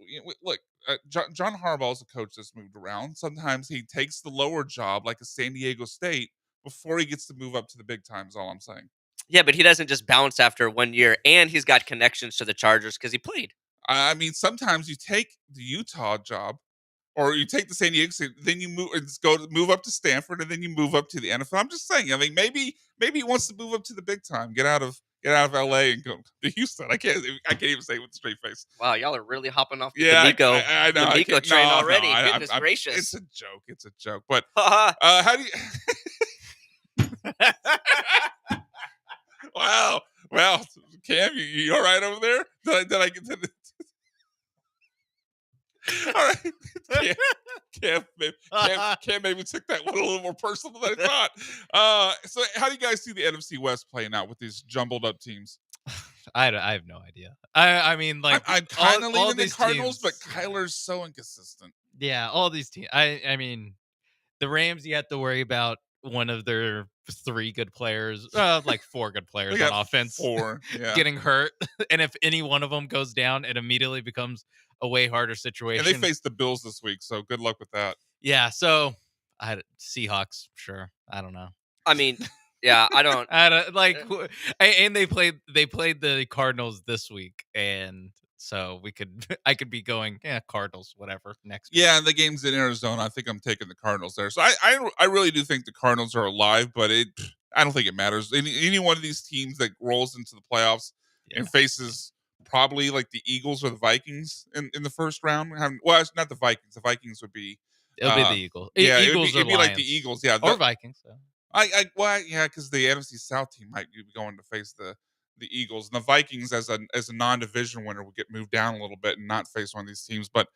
John Harbaugh's a coach that's moved around. Sometimes he takes the lower job, like a San Diego State, before he gets to move up to the big time. Is all I'm saying. Yeah, but he doesn't just bounce after 1 year, and he's got connections to the Chargers because he played. I mean, sometimes you take the Utah job, or you take the San Diego State, then you move up to Stanford, and then you move up to the NFL. I'm just saying. I mean, maybe he wants to move up to the big time, get out of LA and go to Houston. I can't even say it with a straight face. Wow, y'all are really hopping off the Nico. I know. The Nico train already. No, Goodness gracious. It's a joke. But how do you? Wow. Well, Cam, you all right over there? Did I get to the... All right. Cam maybe took that one a little more personal than I thought. So how do you guys see the NFC West playing out with these jumbled up teams? I have no idea. I mean, like, I'm kind of leaning the Cardinals, teams, but Kyler's so inconsistent. Yeah, all these teams. I mean, the Rams, you have to worry about one of their 3 good players, like 4 good players on offense, 4 getting hurt, and if any one of them goes down, it immediately becomes a way harder situation. And they face the Bills this week, so good luck with that. Yeah, so Seahawks, sure. I don't know. I mean, Yeah, I don't. I don't and they played the Cardinals this week, and so I could be going Cardinals whatever next week. Yeah, and the game's in Arizona. I think I'm taking the Cardinals there. So I really do think the Cardinals are alive, but I don't think it matters. Any one of these teams that rolls into the playoffs Yeah. and faces probably like the Eagles or the Vikings in the first round. Well, it's not the Vikings. The Vikings would be. It'll be the Eagles. Yeah, Eagles it'd be or like the Lions. Eagles. Yeah, Or Vikings. So. Yeah, because the NFC South team might be going to face the Eagles, and the Vikings as a non-division winner will get moved down a little bit and not face one of these teams. But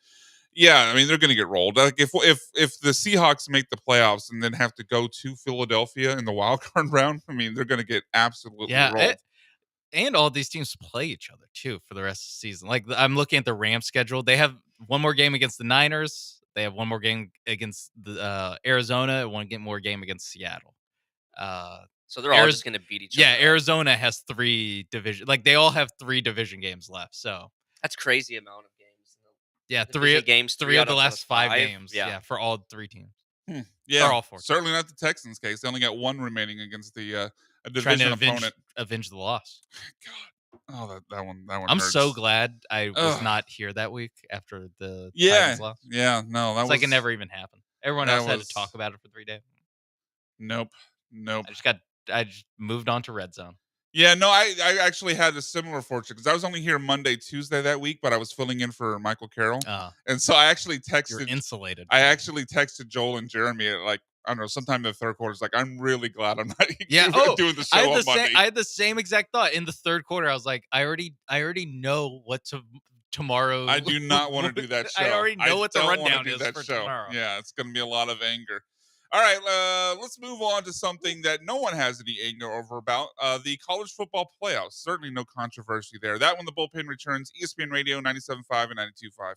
yeah, I mean they're going to get rolled. Like if the Seahawks make the playoffs and then have to go to Philadelphia in the wild card round, I mean they're going to get absolutely rolled. And all these teams play each other too for the rest of the season. Like I'm looking at the Rams schedule; they have one more game against the Niners. They have one more game against the Arizona, and one more game against Seattle. So they're all just going to beat each other. Yeah, Arizona has 3 division. Like they all have 3 division games left. So that's crazy amount of games. Yeah, Division games. 3 of the last 5 games. Yeah, for all 3 teams. Yeah, or all 4. Certainly not the Texans' case. They only got 1 remaining against a Trying division to opponent. avenge the loss. God, oh that one. I'm hurts. so glad I was not here that week after the Titans loss. Yeah, no, it's like it never even happened. Everyone else had to talk about it for 3 days. Nope. I just moved on to Red Zone. Yeah, no, I actually had a similar fortune because I was only here Monday, Tuesday that week, but I was filling in for Michael Carroll, and so I actually texted. You're insulated. I actually texted Joel and Jeremy at like I don't know, sometime in the third quarter. It's like I'm really glad I'm not doing the show on Monday. I had the same exact thought in the third quarter. I was like, I already know what tomorrow. I do not want to do that show. I already know what the rundown is for show. tomorrow. Yeah, it's going to be a lot of anger. All right, let's move on to something that no one has any anger over about, the college football playoffs. Certainly no controversy there. That one, the Bullpen returns, ESPN Radio 97.5 and 92.5.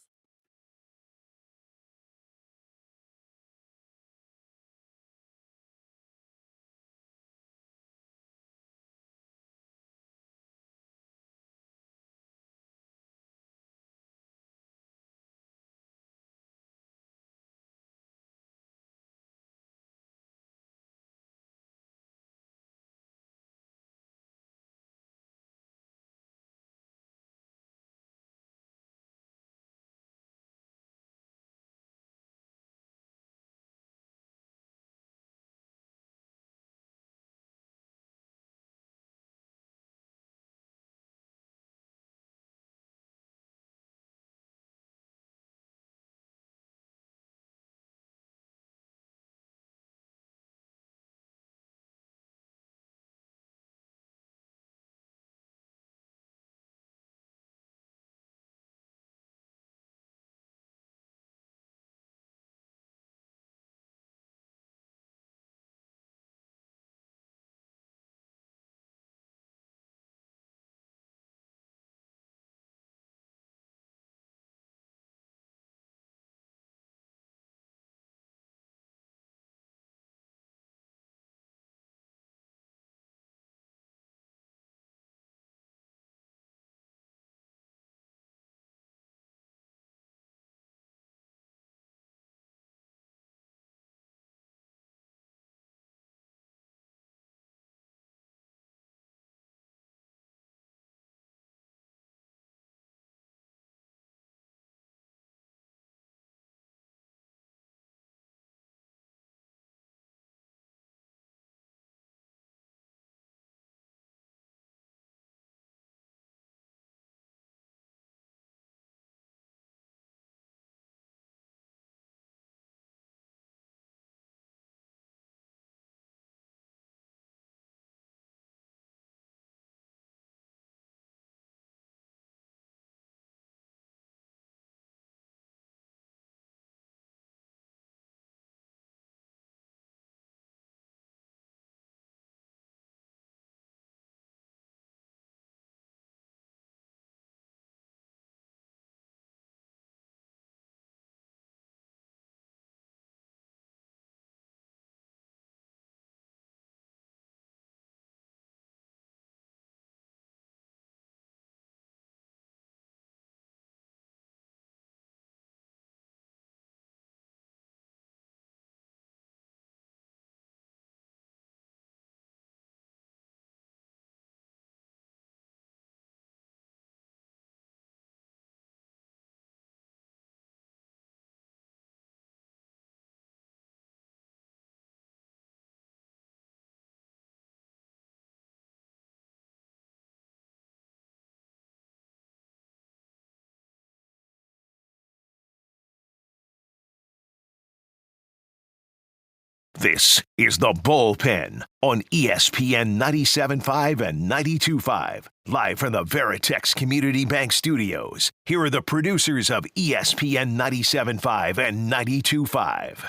This is the Bullpen on ESPN 97.5 and 92.5. Live from the Veritex Community Bank Studios. Here are the producers of ESPN 97.5 and 92.5.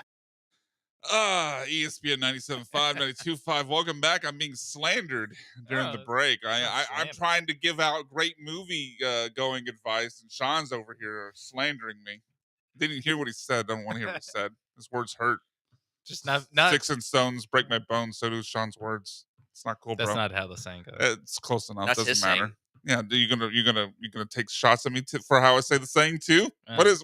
ESPN 97.5, 92.5. Welcome back. I'm being slandered during the break. I'm trying to give out great movie going advice, and Sean's over here slandering me. Didn't hear what he said. Don't want to hear what he said. His words hurt. Just not Sticks and stones break my bones. So do Sean's words. It's not cool, That's bro. not how the saying goes. It's close enough. That's Doesn't his matter. saying. Yeah, you're gonna take shots at me for how I say the saying too. What's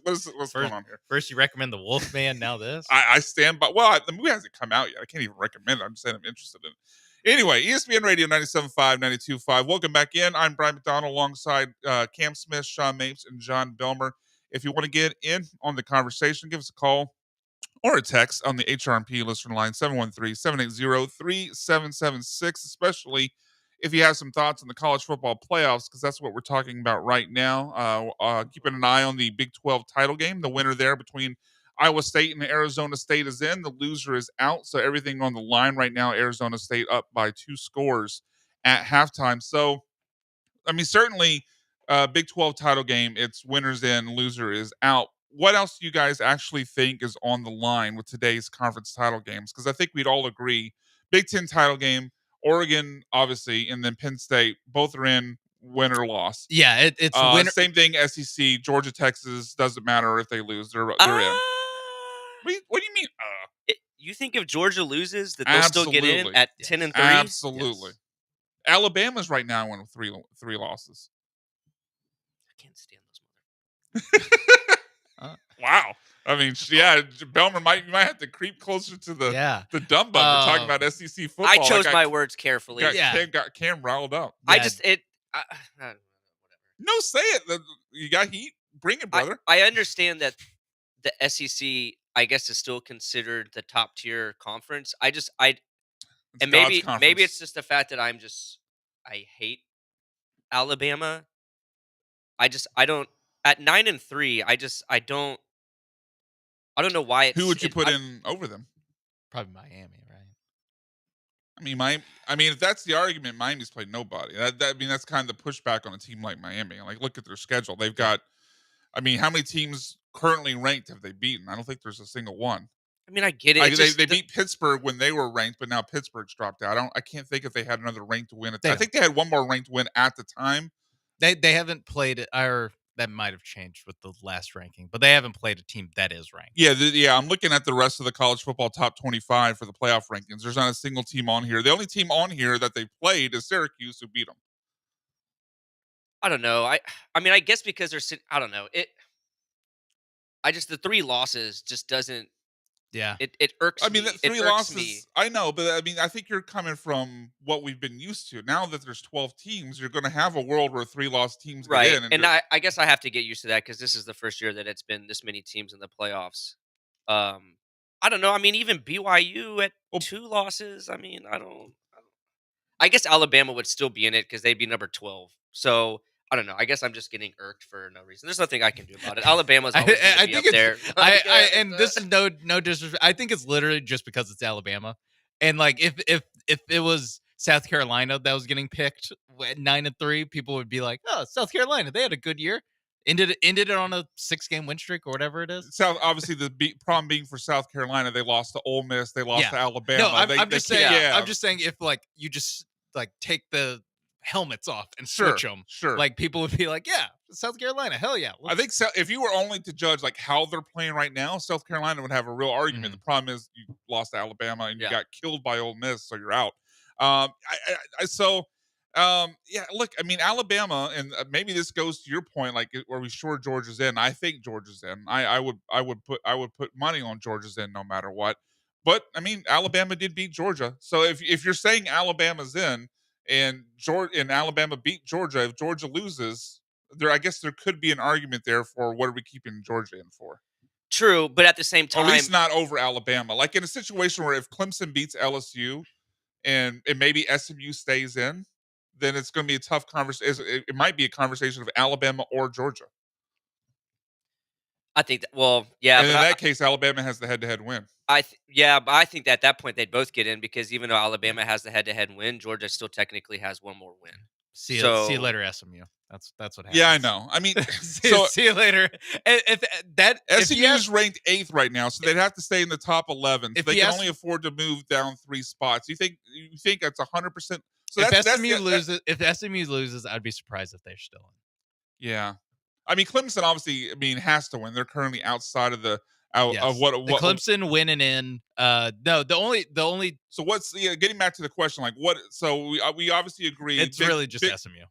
going on here? First you recommend the Wolfman, now this. I stand by. Well, the movie hasn't come out yet. I can't even recommend it. I'm just saying I'm interested in it. Anyway, ESPN Radio 97.5, 92.5. Welcome back in. I'm Brian McDonald alongside Cam Smith, Sean Mapes, and John Belmer. If you want to get in on the conversation, give us a call or a text on the HRMP listener line, 713-780-3776, especially if you have some thoughts on the college football playoffs, because that's what we're talking about right now. Keeping an eye on the Big 12 title game. The winner there between Iowa State and Arizona State is in. The loser is out. So everything on the line right now, Arizona State up by 2 scores at halftime. So, I mean, certainly Big 12 title game, it's winners in, loser is out. What else do you guys actually think is on the line with today's conference title games? Because I think we'd all agree, Big 10 title game, Oregon, obviously, and then Penn State, both are in, win or loss. Yeah, it's winner. Same thing, SEC, Georgia, Texas, doesn't matter if they lose, they're in. What do you mean? You think if Georgia loses, that they'll still get in at 10-3? Absolutely. Yes. Alabama's right now in with three losses. I can't stand those mother. Wow. I mean, yeah, Belmer might have to creep closer to the dumb bum. We're talking about SEC football. I chose my words carefully. Got Cam riled up. Yeah. No, say it. You got heat. Bring it, brother. I understand that the SEC, I guess, is still considered the top tier conference. Maybe it's just the fact that I hate Alabama. I don't at 9-3. I don't know why it's. Who would you put in over them? Probably Miami, right? I mean, if that's the argument, Miami's played nobody. That's kind of the pushback on a team like Miami. Like, look at their schedule. They've got. I mean, how many teams currently ranked have they beaten? I don't think there's a single one. I mean, I get it. They beat Pittsburgh when they were ranked, but now Pittsburgh's dropped out. I can't think if they had another ranked win. I think they had one more ranked win at the time. They haven't played it, or that might have changed with the last ranking, but they haven't played a team that is ranked. Yeah, I'm looking at the rest of the college football top 25 for the playoff rankings. There's not a single team on here. The only team on here that they've played is Syracuse, who beat them. I don't know. I mean, I guess because I don't know. The 3 losses just doesn't. Yeah. It irks me. I mean, 3 losses, I know, but I mean, I think you're coming from what we've been used to. Now that there's 12 teams, you're going to have a world where 3 lost teams right. get in. And I guess I have to get used to that because this is the first year that it's been this many teams in the playoffs. I don't know. I mean, even BYU at 2 losses. I mean, I guess Alabama would still be in it because they'd be number 12. So I don't know. I guess I'm just getting irked for no reason. There's nothing I can do about it. Alabama's always going to be up there. And this is no disrespect. I think it's literally just because it's Alabama. And like if it was South Carolina that was getting picked at 9-3, people would be like, "Oh, South Carolina, they had a good year." Ended it on a 6-game win streak or whatever it is. Obviously, the problem being for South Carolina, they lost to Ole Miss, they lost to Alabama. No, I'm just saying if like you just like take the helmets off and switch them. Sure. Like people would be like, yeah, South Carolina, hell yeah. I think if you were only to judge like how they're playing right now, South Carolina would have a real argument. The problem is you lost to Alabama and you got killed by Ole Miss, so you're out. Look, I mean, Alabama, and maybe this goes to your point, like, are we sure Georgia's in? I think Georgia's in. I would put money on Georgia's in no matter what. But I mean, Alabama did beat Georgia, so if you're saying Alabama's in and Alabama beat Georgia, if Georgia loses, I guess there could be an argument there for what are we keeping Georgia in for? True, but at the same time, at least not over Alabama. Like in a situation where if Clemson beats LSU and maybe SMU stays in, then it's going to be a tough conversation. It might be a conversation of Alabama or Georgia. I think that. Well, yeah, And but in that case, Alabama has the head-to-head win. but I think that at that point they'd both get in because even though Alabama has the head-to-head win, Georgia still technically has one more win. See you So later, SMU. That's what happens. Yeah, I know. I mean, see, see you later. If you SMU's ranked 8th right now, so they'd have to stay in the top 11. So If they you can ask- only afford to move down 3 spots. You think that's 100%? So if that's SMU the- loses, if SMU loses, I'd be surprised if they're still in. Yeah. I mean, Clemson obviously, has to win. They're currently outside of the of Yes. what The Clemson winning in. No, the only. So what's getting back to the question, like what? So we obviously agree. It's really just SMU.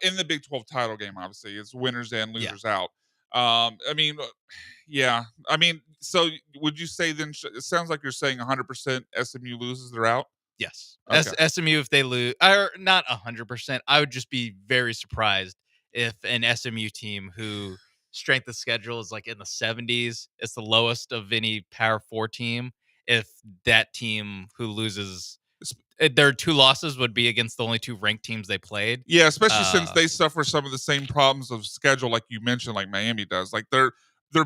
In the Big 12 title game. Obviously, it's winners in, losers out. I mean, yeah. I mean, so would you say then? It sounds like you're saying 100% SMU loses, they're out. Yes. Okay. SMU, if they lose, or not 100%, I would just be very surprised if an SMU team who strength of schedule is like in the 70s, it's the lowest of any Power 4 team. If that team who loses, their 2 losses would be against the only 2 ranked teams they played. Yeah, especially since they suffer some of the same problems of schedule, like you mentioned, like Miami does. Like their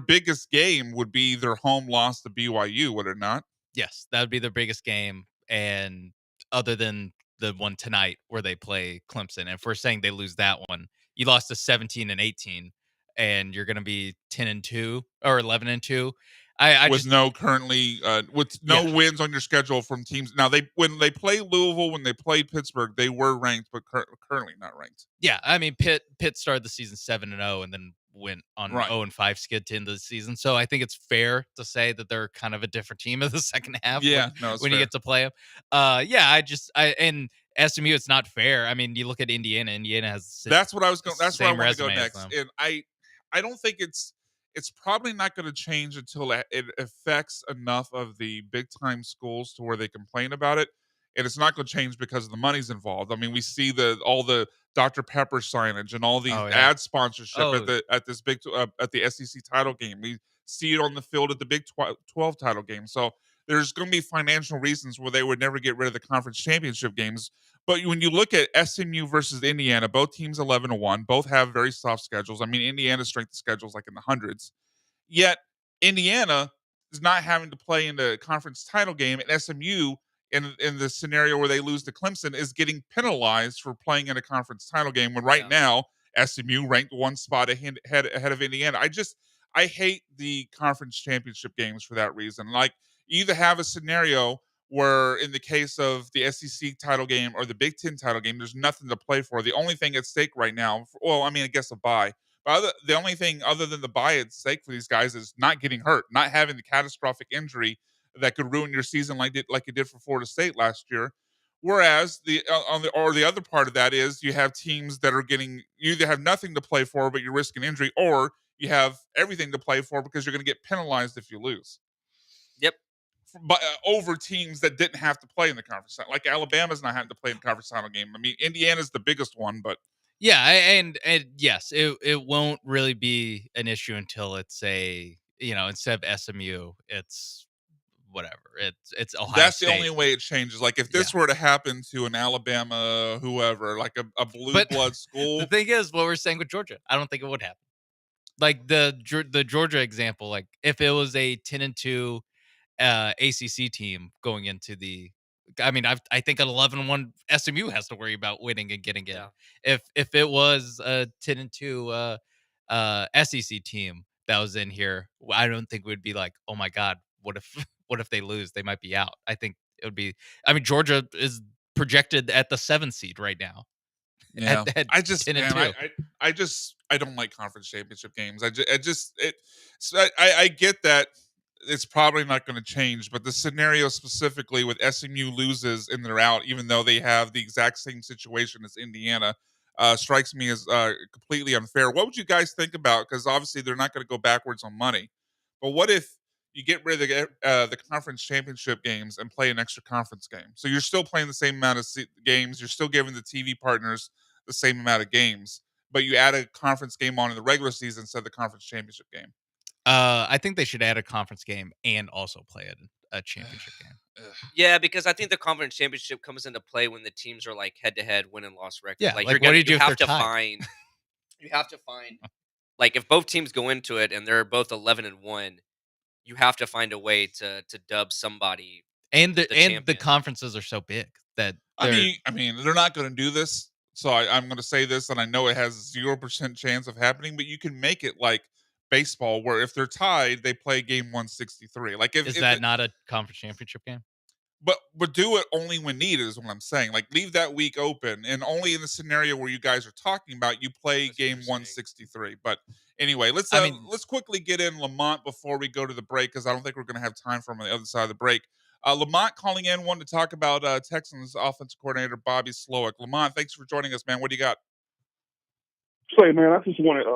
biggest game would be their home loss to BYU, would it not? Yes, that would be their biggest game, and other than the one tonight where they play Clemson, and if we're saying they lose that one, you lost to 17 and 18, and you're going to be 10 and 2 or 11 and 2. With no wins on your schedule from teams. Now when they play Louisville, when they played Pittsburgh, they were ranked, but currently not ranked. Yeah, I mean Pitt started the season 7-0 and then went on Right. 0-5 skid to end of the season. So I think it's fair to say that they're kind of a different team in the second half. Yeah, when you get to play them. And SMU, it's not fair. I mean, you look at Indiana. Indiana has that's what I was going. That's where I want to go resume as next. them. And I don't think it's probably not going to change until it affects enough of the big time schools to where they complain about it. And it's not going to change because the money's involved. I mean, we see all the Dr. Pepper signage and all these ad sponsorship at this big at the SEC title game. We see it on the field at the Big 12 title game. So there's going to be financial reasons where they would never get rid of the conference championship games. But when you look at SMU versus Indiana, both teams 11-1, both have very soft schedules. I mean, Indiana's strength of schedule is like in the hundreds. Yet Indiana is not having to play in the conference title game, and SMU in the scenario where they lose to Clemson is getting penalized for playing in a conference title game. When right now SMU ranked 1 spot ahead of Indiana. I hate the conference championship games for that reason. Like you either have a scenario where in the case of the SEC title game or the Big Ten title game, there's nothing to play for. The only thing at stake right now, well, I mean, I guess a bye. But the only thing other than the bye at stake for these guys is not getting hurt, not having the catastrophic injury that could ruin your season like it did for Florida State last year. Whereas the other part of that is you have teams that are you either have nothing to play for but you're risking injury, or you have everything to play for because you're going to get penalized if you lose. Yep. But over teams that didn't have to play in the conference, like Alabama's not having to play in the conference title game. I mean, Indiana's the biggest one, but yeah, and yes, it won't really be an issue until it's instead of SMU, it's whatever. It's Ohio That's State. the only way it changes. Like if this were to happen to an Alabama, whoever, like a blue blood school. The thing is, what we're saying with Georgia, I don't think it would happen. Like the Georgia example, like if it was a 10-2 ACC team going into the, I mean, I think an 11-1 SMU has to worry about winning and getting in. Yeah. If it was a 10-2 SEC team that was in here, I don't think we'd be like, oh my God, what if they lose? They might be out. I think it would be. I mean, Georgia is projected at the 7th seed right now. Yeah, at I just 10-2. I don't like conference championship games. I get that it's probably not going to change, but the scenario specifically with SMU loses and they're out, even though they have the exact same situation as Indiana, strikes me as completely unfair. What would you guys think about? Because obviously they're not going to go backwards on money, but what if you get rid of the conference championship games and play an extra conference game? So you're still playing the same amount of games. You're still giving the TV partners the same amount of games, but you add a conference game on in the regular season instead of the conference championship game. I think they should add a conference game and also play a championship game. Yeah, because I think the conference championship comes into play when the teams are like head to head, win and loss record. Yeah, like what do you do if have they're to tied? find. You have to find Like if both teams go into it and they're both 11-1, you have to find a way to dub somebody And the the champion. conferences are so big that I they're mean, they're not going to do this. So I'm going to say this, and I know it has 0% chance of happening, but you can make it like baseball, where if they're tied, they play game 163. Like is if that not a conference championship game? but do it only when needed is what I'm saying. Like leave that week open, and only in the scenario where you guys are talking about, you play I see what game you're saying. 163. But anyway, I mean, let's quickly get in Lamont before we go to the break, because I don't think we're going to have time for him on the other side of the break. Lamont calling in, wanted to talk about Texans offensive coordinator Bobby Slowick. Lamont, thanks for joining us, man. What do you got? Say, man, I just wanted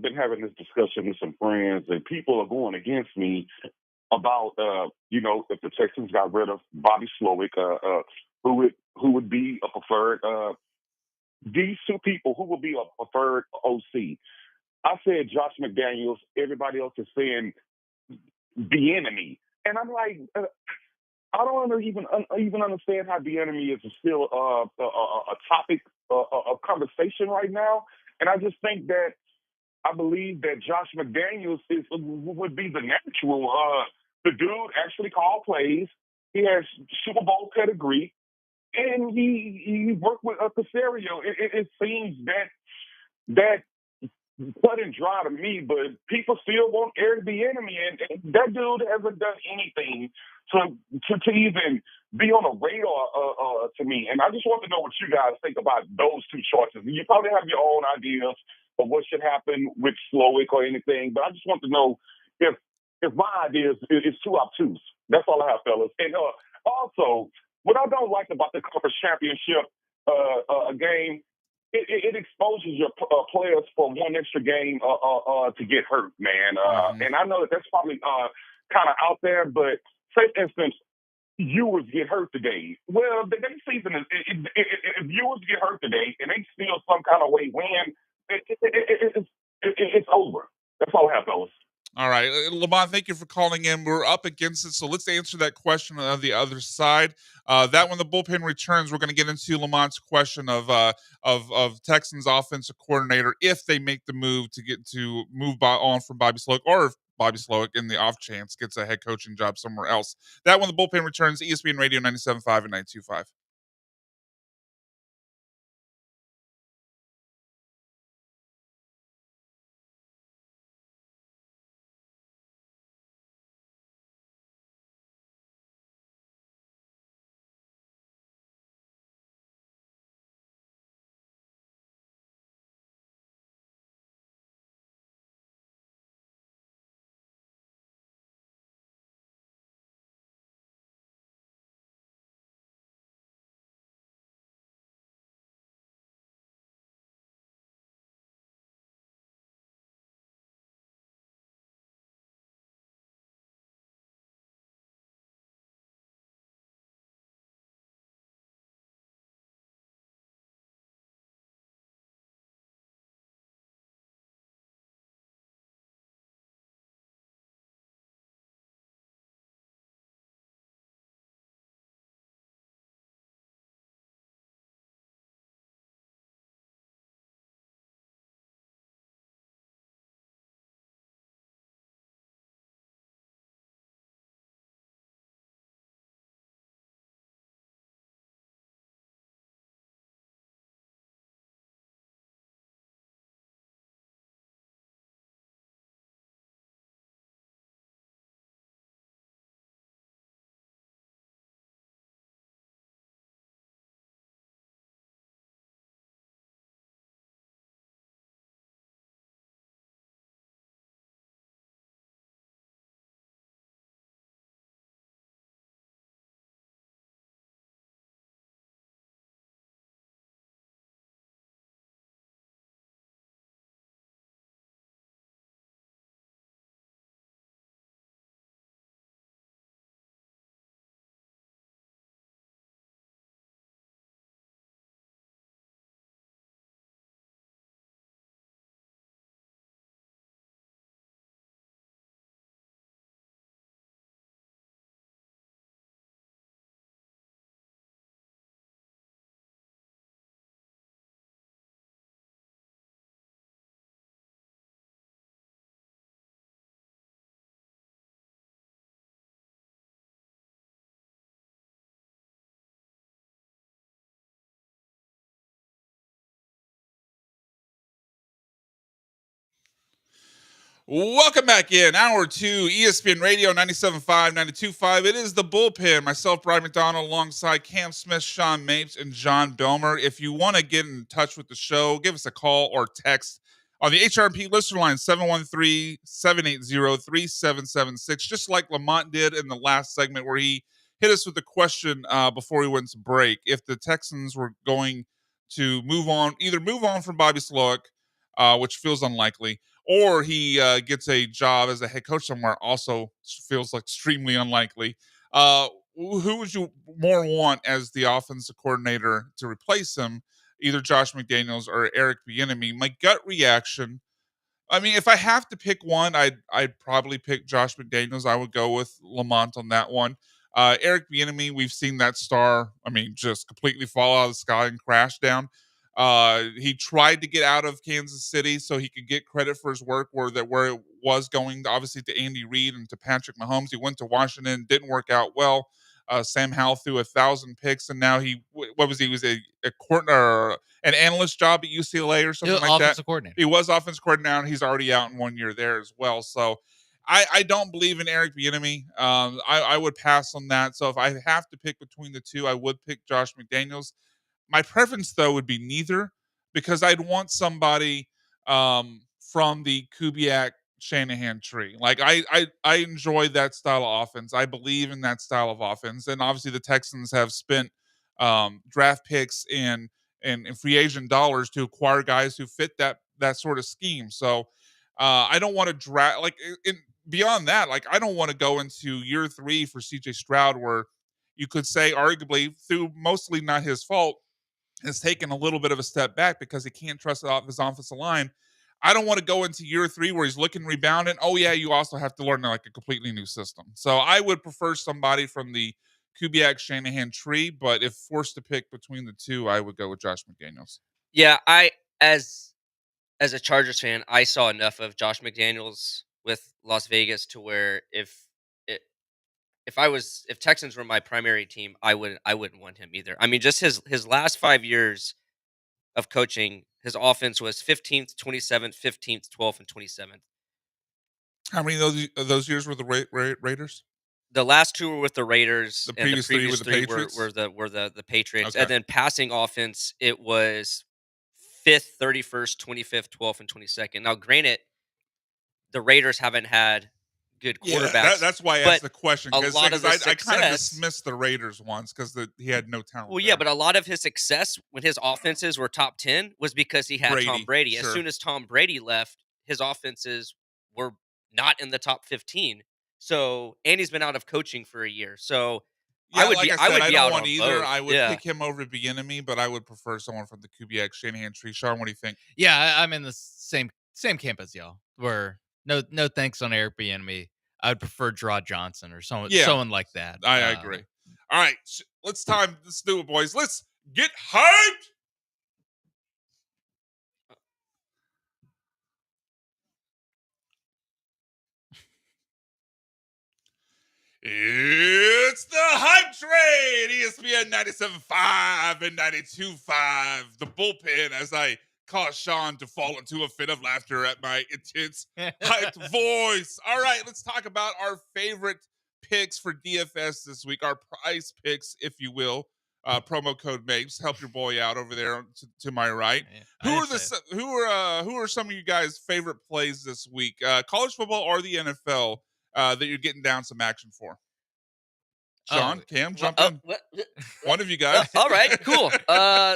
been having this discussion with some friends, and people are going against me about if the Texans got rid of Bobby Slowick, who would be a preferred these two people, who would be a preferred OC. I said Josh McDaniels. Everybody else is saying the enemy, and I'm like, I don't even understand how the enemy is still a topic of conversation right now. And I just think that I believe that Josh McDaniels would be the natural. The dude actually called plays. He has Super Bowl pedigree, and he worked with Casario. It seems that cut and dry to me, but people still want Eric the enemy, and that dude hasn't done anything to even be on a radar to me. And I just want to know what you guys think about those two choices. You probably have your own ideas of what should happen with Slowick or anything, but I just want to know if my idea is too obtuse. That's all I have, fellas. And also, what I don't like about the conference championship game, it exposes your players for one extra game to get hurt, man. And I know that's probably kind of out there, but say, for instance, viewers get hurt today. Well, the next season is if viewers get hurt today and they still some kind of way win, it's over. That's all I have, fellas. All right, Lamont, thank you for calling in. We're up against it, so let's answer that question on the other side. That when the bullpen returns, we're going to get into Lamont's question of Texans offensive coordinator if they make the move to move on from Bobby Slowick, or if Bobby Slowick, in the off chance, gets a head coaching job somewhere else. That when the bullpen returns, ESPN Radio 97.5 and 92.5. Welcome back in. Hour 2, ESPN Radio 97.5, 92.5. It is the Bullpen. Myself, Brian McDonald, alongside Cam Smith, Sean Mapes, and John Belmer. If you want to get in touch with the show, give us a call or text on the HRP listener line, 713-780-3776, just like Lamont did in the last segment where he hit us with the question before we went to break. If the Texans were going to move on from Bobby Slowick, which feels unlikely, or he gets a job as a head coach somewhere, also feels like extremely unlikely. Who would you more want as the offensive coordinator to replace him? Either Josh McDaniels or Eric Bieniemy. My gut reaction, I mean, if I have to pick one, I'd probably pick Josh McDaniels. I would go with Lamont on that one. Eric Bieniemy, we've seen that star, I mean, just completely fall out of the sky and crash down. He tried to get out of Kansas City so he could get credit for his work where it was going, obviously, to Andy Reid and to Patrick Mahomes. He went to Washington, didn't work out well. Sam Howell threw 1,000 picks, and now he was a an analyst job at UCLA or something like that. Offensive coordinator. He was offensive coordinator, and he's already out in 1 year there as well. So I don't believe in Eric Bieniemy. I would pass on that. So if I have to pick between the two, I would pick Josh McDaniels. My preference, though, would be neither, because I'd want somebody from the Kubiak Shanahan tree. Like I enjoy that style of offense. I believe in that style of offense, and obviously the Texans have spent draft picks and free agent dollars to acquire guys who fit that sort of scheme. So I don't want to beyond that. Like, I don't want to go into year 3 for CJ Stroud, where you could say arguably, through mostly not his fault, has taken a little bit of a step back because he can't trust his offensive line. I don't want to go into year 3 where he's looking rebounding. Oh yeah, you also have to learn like a completely new system. So I would prefer somebody from the Kubiak Shanahan tree, but if forced to pick between the two, I would go with Josh McDaniels. Yeah, as a Chargers fan, I saw enough of Josh McDaniels with Las Vegas to where if Texans were my primary team, I wouldn't want him either. I mean, just his last 5 years of coaching, his offense was 15th, 27th, 15th, 12th, and 27th. How many of those years were the Raiders? The last 2 were with the Raiders, The and the previous 3 previous were the 3 Patriots? were the Patriots. Okay. And then passing offense, it was 5th, 31st, 25th, 12th, and 22nd. Now, granted, the Raiders haven't had good quarterbacks. Yeah, that's why I asked the question, a lot of the I kind of success- dismissed the Raiders once because he had no talent. Well, yeah, but a lot of his success when his offenses were top 10 was because he had Tom Brady. Sure. As soon as Tom Brady left, his offenses were not in the top 15. So, and he's been out of coaching for a year. So, Yeah, I would like be I said, I would I be don't out want on either. both. I would Yeah. pick him over Bieniemy, but I would prefer someone from the Kubiak Shanahan tree. Sean, what do you think? Yeah, I'm in the same camp as y'all. Where no thanks on Eric Bieniemy. I would prefer Draw Johnson or someone like that. I agree. All right, let's do it, boys. Let's get hyped. It's the Hype Train, ESPN 97.5 and 92.5. The Bullpen, as I cause Sean to fall into a fit of laughter at my intense, hyped voice. All right, let's talk about our favorite picks for DFS this week, our prize picks, if you will. Promo code MAPES. Help your boy out over there to my right. Who are some of you guys' favorite plays this week? College football or the NFL? That you're getting down some action for. Sean, Cam, jump in. One of you guys. All right, cool.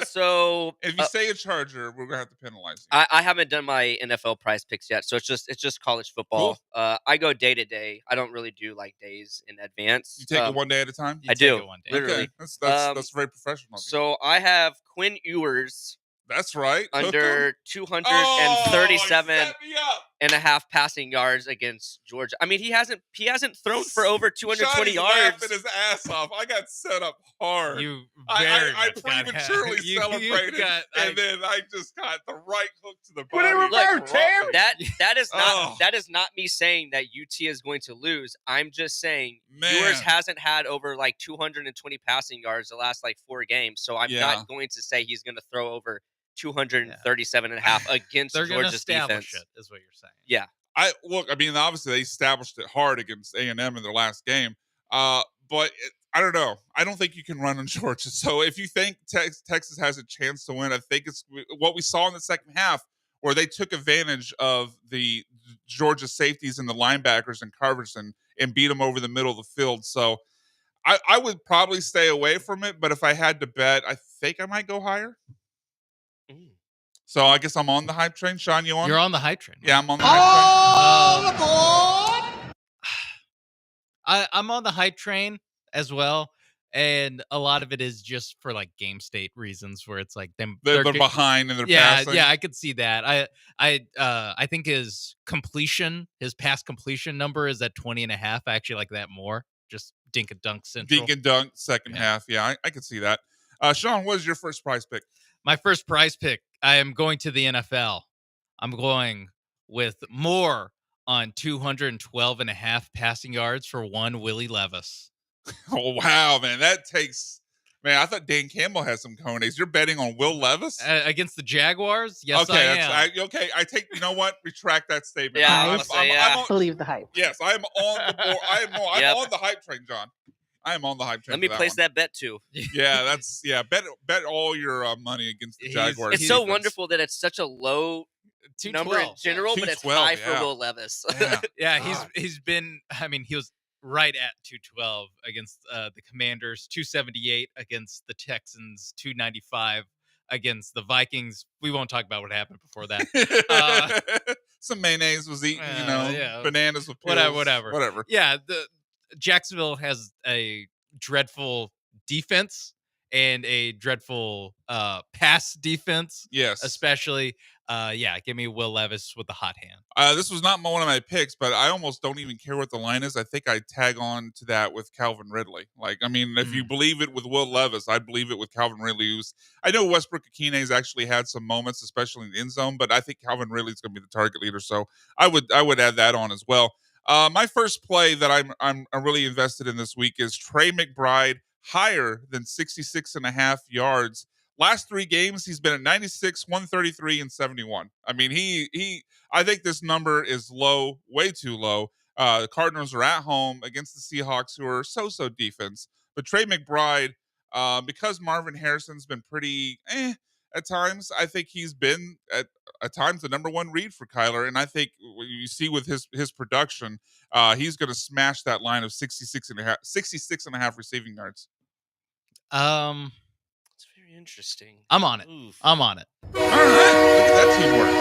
So if you say a Charger, we're gonna have to penalize you. I haven't done my NFL prize picks yet, so it's just college football. Cool. I go day to day. I don't really do like days in advance. You take it one day at a time. I do. Literally. Okay. That's very professional. So I have Quinn Ewers. That's right. Under 237 and a half passing yards against Georgia. I mean, he hasn't thrown for over 220 yards. Laughing his ass off. I got set up hard. I prematurely celebrated, and then I just got the right hook to the body. That is not me saying that UT is going to lose. I'm just saying Ewers hasn't had over like 220 passing yards the last like 4 games, so I'm not going to say he's going to throw over 237 and a half against Georgia's defense. It, is what you're saying. Yeah. I mean, obviously they established it hard against A&M in their last game, but I don't know. I don't think you can run on Georgia. So if you think Texas has a chance to win, I think it's what we saw in the second half, where they took advantage of the Georgia safeties and the linebackers and coverage and beat them over the middle of the field. So I would probably stay away from it, but if I had to bet, I think I might go higher. So I guess I'm on the hype train. Sean, you on? You're on the hype train. Yeah, I'm on the hype train. I'm on the hype train as well, and a lot of it is just for like game state reasons, where it's like they're behind and they're passing. Yeah, I could see that. I think his pass completion number is at 20.5. I actually like that more. Just dink and dunk central. Dink and dunk second half. Yeah, I could see that. Sean, what is your first prize pick? My first prize pick, I am going to the NFL. I'm going with more on 212.5 passing yards for one Willie Levis. Oh, wow, man. That takes... Man, I thought Dan Campbell had some cojones. You're betting on Will Levis? Against the Jaguars? Yes, okay, I am. I take... You know what? Retract that statement. Yeah, I believe the hype. Yes, I am on the board. I'm on the hype train, John. I am on the hype train. Let me place that bet too. Yeah, bet all your money against the Jaguars. It's so wonderful that it's such a low number in general, but it's high for Will Levis. He's been. I mean, he was right at 212 against the Commanders, 278 against the Texans, 295 against the Vikings. We won't talk about what happened before that. Some mayonnaise was eaten, bananas with pills, whatever. Yeah, the Jacksonville has a dreadful defense and a dreadful pass defense. Yes, especially. Give me Will Levis with the hot hand. This was not one of my picks, but I almost don't even care what the line is. I think I tag on to that with Calvin Ridley. Like, I mean, if you believe it with Will Levis, I believe it with Calvin Ridley. I know Westbrook Akine's actually had some moments, especially in the end zone, but I think Calvin Ridley's going to be the target leader. So I would add that on as well. My first play that I'm really invested in this week is Trey McBride higher than 66.5 yards. Last 3 games, he's been at 96, 133, and 71. I mean, I think this number is low, way too low. The Cardinals are at home against the Seahawks, who are so-so defense. But Trey McBride, because Marvin Harrison's been pretty at times, I think he's been at times the number one read for Kyler. And I think you see with his production, he's going to smash that line of 66 and a half receiving yards. Interesting. I'm on it. Oof. I'm on it. All right, look at that teamwork.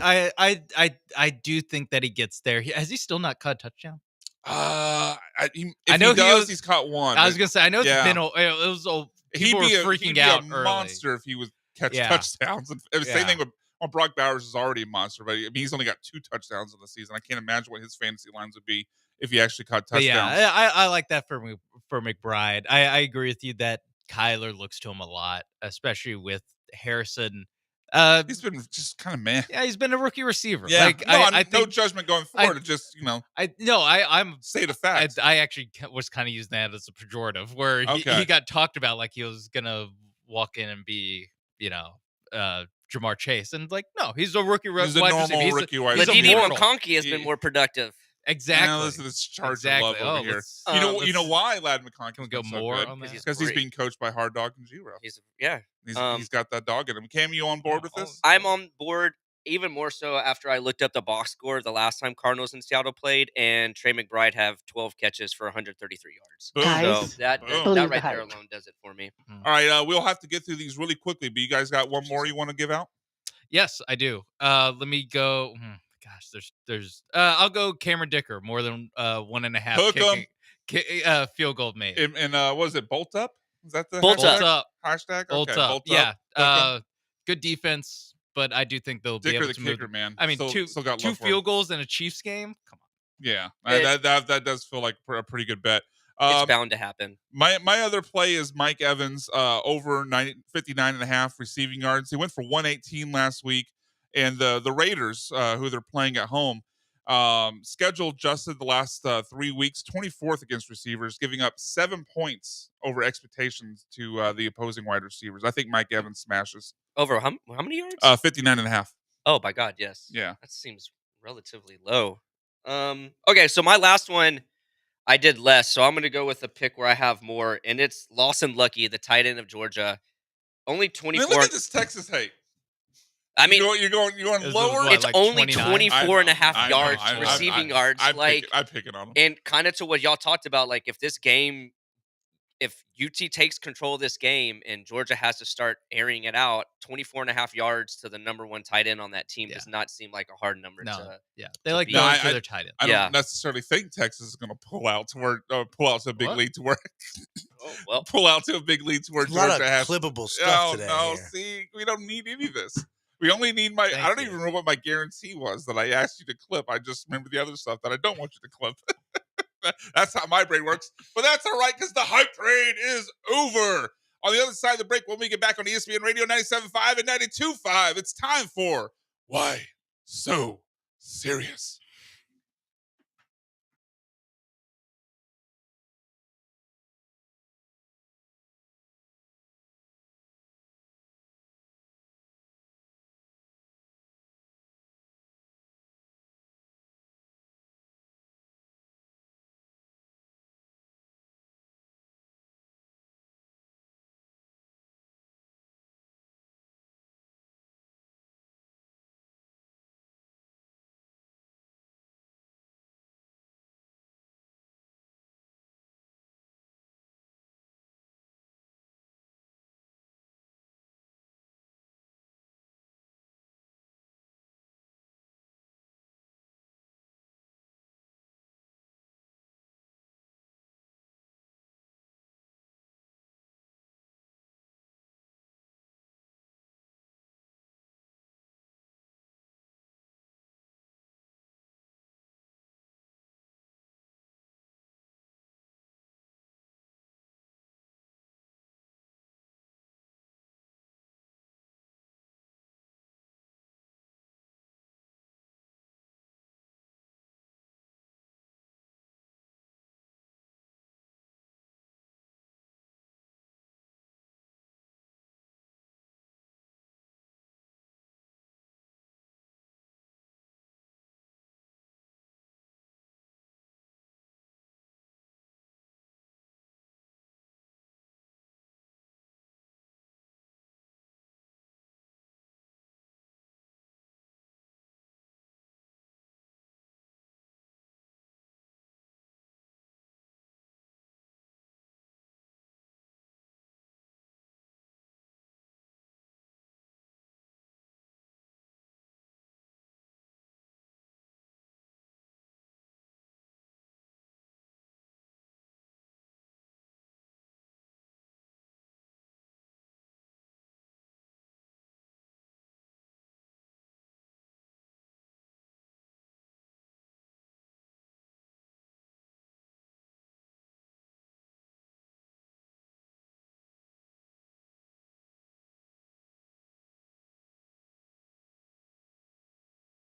Yeah, I do think that he gets there. Has he still not caught a touchdown? I know he's caught one. I was gonna say I know it's been. It was old. People were freaking out. He'd be a monster if he would catch touchdowns. Same thing with Brock Bowers is already a monster, but I mean, he's only got 2 touchdowns in the season. I can't imagine what his fantasy lines would be if he actually caught touchdowns. But yeah, I like that for McBride. I agree with you that Kyler looks to him a lot, especially with Harrison. He's been just kind of meh. Yeah, he's been a rookie receiver. Yeah, I think, no judgment going forward. I'm state of facts. I actually was kind of using that as a pejorative, where he got talked about like he was gonna walk in and be, Jamar Chase, and like, no, he's a rookie. He's a normal rookie wide receiver. Ladini McConkey has been more productive. Exactly. Now this is charge of love over here. You know why Lad McConkey can go more on that? Because he's being coached by Hard Dog and G-Row. He's got that dog in him. Cam, you on board with this? I'm on board even more so after I looked up the box score the last time Cardinals and Seattle played, and Trey McBride have 12 catches for 133 yards. Guys, so that right there alone does it for me. All right, we'll have to get through these really quickly, but you guys got one more you want to give out? Yes, I do. Let me go. Gosh, there's. I'll go Cameron Dicker more than 1.5 field goal made. And what was it? Bolt up? Is that the Bolt hashtag? up? Hashtag? Bolt okay, up. Bolt yeah. up. Good defense, but I do think they'll Dicker be able to the kicker, move. Man. I mean, still got two field goals in a Chiefs game. Come on. Yeah, that does feel like a pretty good bet. It's bound to happen. My other play is Mike Evans over 59.5 receiving yards. He went for 118 last week. And the Raiders, who they're playing at home, schedule adjusted the last 3 weeks, 24th against receivers, giving up 7 points over expectations to the opposing wide receivers. I think Mike Evans smashes. Over how many yards? 59.5. Oh, my God, yes. Yeah. That seems relatively low. Okay, so my last one I did less, so I'm going to go with a pick where I have more, and it's Lawson Lucky, the tight end of Georgia. Only I mean, look 24. at this Texas hate. I mean, You're going It was lower. what, it's like only 29? 24 and a half I know. yards I know. receiving yards. I'm Like, picking on them. and kind of to what y'all talked about, like if this game, if UT takes control of this game and Georgia has to start airing it out, 24 and a half yards to the number one tight end on that team does not seem like a hard number No. to. Yeah. They to like beat. going to their tight end. I Yeah. don't necessarily think Texas is going to pull out to where to a big What? lead to where Oh, well. pull out to a big lead to where There's a lot Georgia of has. clippable stuff Oh today. no! Here. See, we don't need any of this. We only need my. Thank I don't you. even know what my guarantee was that I asked you to clip. I just remember the other stuff that I don't want you to clip. That's how my brain works. But that's all right because the hype train is over. On the other side of the break, when we get back on ESPN Radio 97.5 and 92.5, it's time for Why So Serious?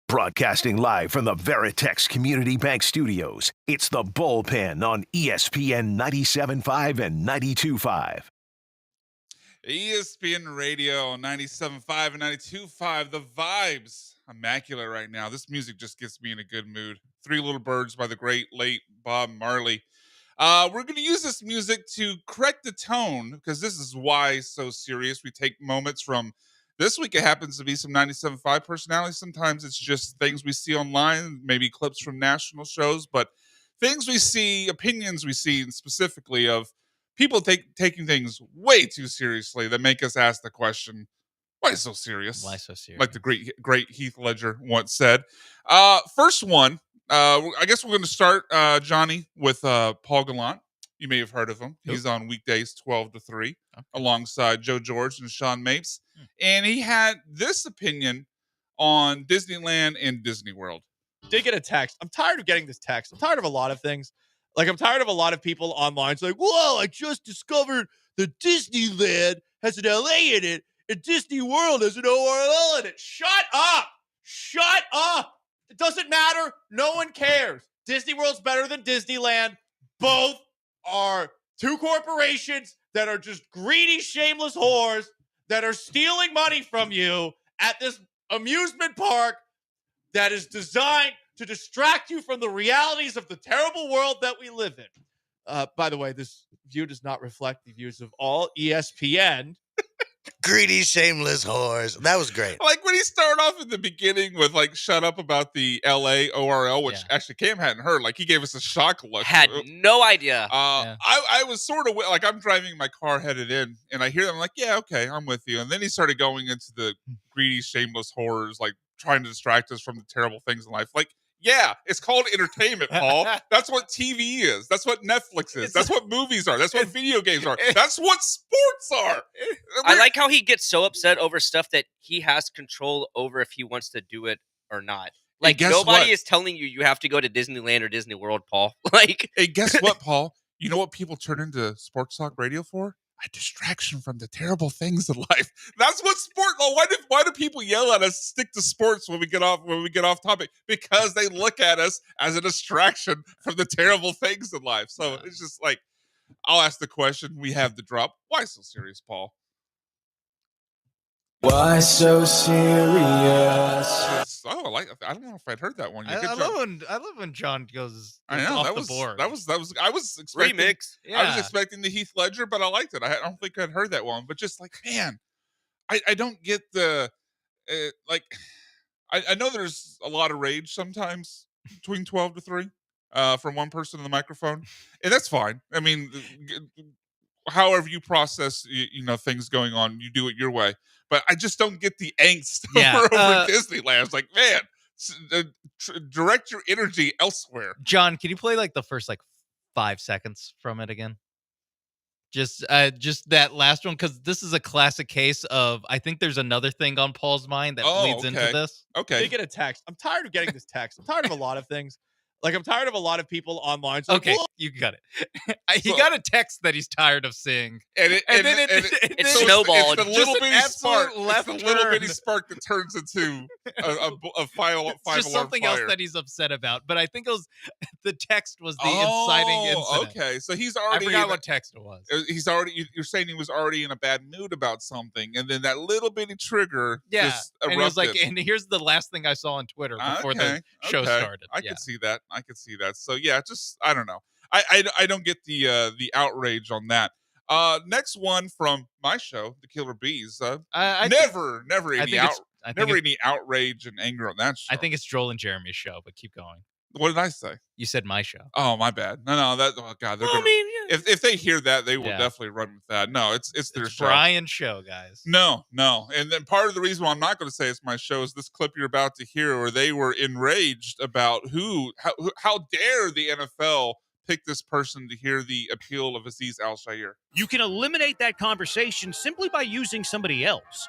Broadcasting live from the Veritex Community Bank Studios, it's the Bullpen on ESPN 97.5 and 92.5. ESPN Radio 97.5 and 92.5. The vibes immaculate right now. This music just gets me in a good mood. Three Little Birds by the great late Bob Marley. We're going to use this music to correct the tone because this is why so serious. We take moments from this week. It happens to be some 97.5 personalities. Sometimes it's just things we see online, maybe clips from national shows, but things we see, opinions we see, and specifically of people taking things way too seriously that make us ask the question, why so serious? Why so serious? Like the great Heath Ledger once said. First one, I guess we're going to start, Johnny, with Paul Gallant. You may have heard of him. Who? He's on weekdays 12 to 3 Okay. alongside Joe George and Sean Mapes. And he had this opinion on Disneyland and Disney World. Did get a text. I'm tired of getting this text. I'm tired of a lot of things. Like, I'm tired of a lot of people online. It's like, whoa, I just discovered that Disneyland has an LA in it and Disney World has an ORL in it. Shut up. Shut up. It doesn't matter. No one cares. Disney World's better than Disneyland. Both are two corporations that are just greedy, shameless whores that are stealing money from you at this amusement park that is designed to distract you from the realities of the terrible world that we live in. By the way, this view does not reflect the views of all ESPN. Greedy, shameless whores. That was great. Like when he started off at the beginning with like shut up about the LA ORL, which Yeah. actually Cam hadn't heard. Like he gave us a shock look. Had no idea. Yeah. I was sort of like, I'm driving my car headed in and I hear them, I'm like, yeah, okay, I'm with you. And then he started going into the greedy, shameless horrors, like trying to distract us from the terrible things in life. Like, yeah, it's called entertainment, Paul. That's what TV is. That's what Netflix is. That's what movies are. That's what video games are. That's what sports are. I like how he gets so upset over stuff that he has control over if he wants to do it or not. Like, guess nobody what? is telling you have to go to Disneyland or Disney World, Paul. Like, Hey, guess what, Paul? You know what people turn into sports talk radio for? A distraction from the terrible things in life. That's what sport. Oh, why do people yell at us? Stick to sports when we get off topic, because they look at us as a distraction from the terrible things in life. So it's just like, I'll ask the question. We have the drop. Why so serious, Paul? Why so serious? I don't know if I'd heard that one yet. I Good job. love when John goes I know off that the was board. I was expecting remix. Yeah. I was expecting the Heath Ledger, but I liked it. I don't think I'd heard that one. But just like, man, I don't get the like. I know there's a lot of rage sometimes between 12 to 3 from one person in the microphone, and that's fine. I mean, however you process things going on, you do it your way. But I just don't get the angst over Disneyland. It's like, man, direct your energy elsewhere. John, can you play like the first like 5 seconds from it again? Just that last one, because this is a classic case of, I think there's another thing on Paul's mind that bleeds into this. Okay. They get a text. I'm tired of getting this text. I'm tired of a lot of things. Like, I'm tired of a lot of people online. So Okay, you got it. He got a text that he's tired of seeing. And It then snowballed. It's the little Just an bitty spark. absolute left It's the little bitty turn. spark that turns into a final It's just something fire. else that he's upset about. But I think it was the text was the inciting incident. Okay, so he's I already. forgot what text it was. He's already. You're saying he was already in a bad mood about something, and then that little bitty trigger. Yeah, just and he was like, erupted. and here's the last thing I saw on Twitter before the show okay. started. I could see that. So yeah, just I don't know. I don't get the outrage on that. Next one from my show, The Killer Bees. Never any outrage and anger on that show. I think it's Joel and Jeremy's show, but keep going. What did I say? You said my show. Oh, my bad. No, that. Oh God, they're gonna. If they hear that, they will definitely run with that. No, it's their show. Brian's show, guys. No, and then part of the reason why I'm not going to say it's my show is this clip you're about to hear, where they were enraged about how dare the NFL pick this person to hear the appeal of Aziz Al-Shaair. You can eliminate that conversation simply by using somebody else.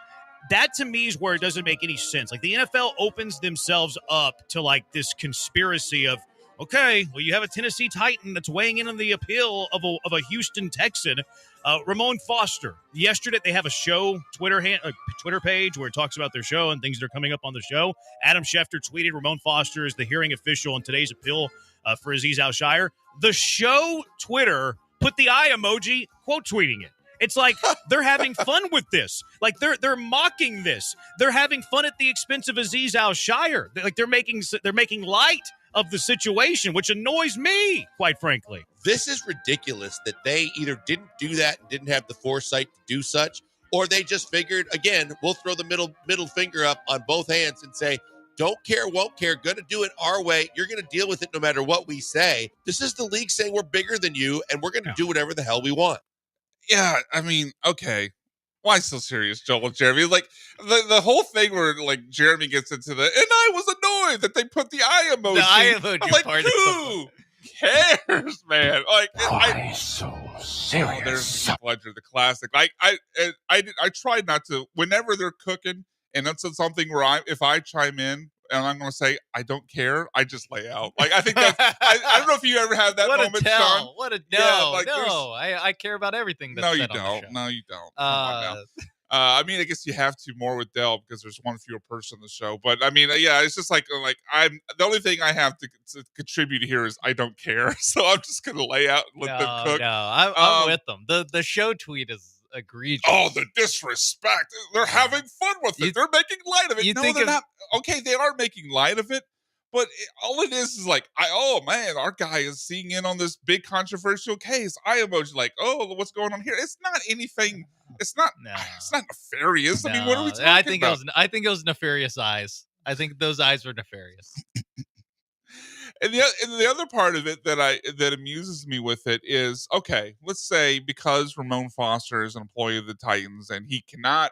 That to me is where it doesn't make any sense. Like, the NFL opens themselves up to like this conspiracy of, okay, well, you have a Tennessee Titan that's weighing in on the appeal of a Houston Texan, Ramon Foster. Yesterday, they have a show Twitter page where it talks about their show and things that are coming up on the show. Adam Schefter tweeted, Ramon Foster is the hearing official in today's appeal for Aziz Al-Shaair. The show Twitter put the eye emoji, quote tweeting it. It's like they're having fun with this. Like they're mocking this. They're having fun at the expense of Aziz Al-Shaair. They're making light of the situation, which annoys me, quite frankly. This is ridiculous that they either didn't do that and didn't have the foresight to do such, or they just figured, again, we'll throw the middle finger up on both hands and say, don't care, won't care, going to do it our way. You're going to deal with it no matter what we say. This is the league saying we're bigger than you, and we're going to do whatever the hell we want. Yeah, I mean, okay. Why so serious, Joel and Jeremy? Like, the whole thing where, like, Jeremy gets into and I was annoyed that they put the eye emoji. The eye emoji I'm like, part who cares, man? Like, Why so serious? Oh, there's Heath Ledger, the classic. Like, I tried not to, whenever they're cooking, and that's something where if I chime in, and I'm going to say, I don't care, I just lay out. Like, I think that's, I don't know if you ever had that what moment, a tell. Sean. What a no. Yeah, like, no. I care about everything that's no, you said on the don't. show. No, you don't. Come on now. I mean, I guess you have to more with Dell because there's one fewer person on the show. But I mean, yeah, it's just like I'm the only thing I have to contribute here is I don't care. So I'm just gonna lay out and let them cook. No, I'm with them. The show tweet is egregious. Oh, the disrespect. They're having fun with it. They're making light of it. No, they're not. Okay, they are making light of it, but all it is like, oh man, our guy is seeing in on this big controversial case. I emoji like, oh, what's going on here? It's not anything. It's not nefarious. I mean, what are we talking about? I think it was nefarious eyes. I think those eyes were nefarious. And the other part of it that amuses me with it is, okay, let's say because Ramon Foster is an employee of the Titans and he cannot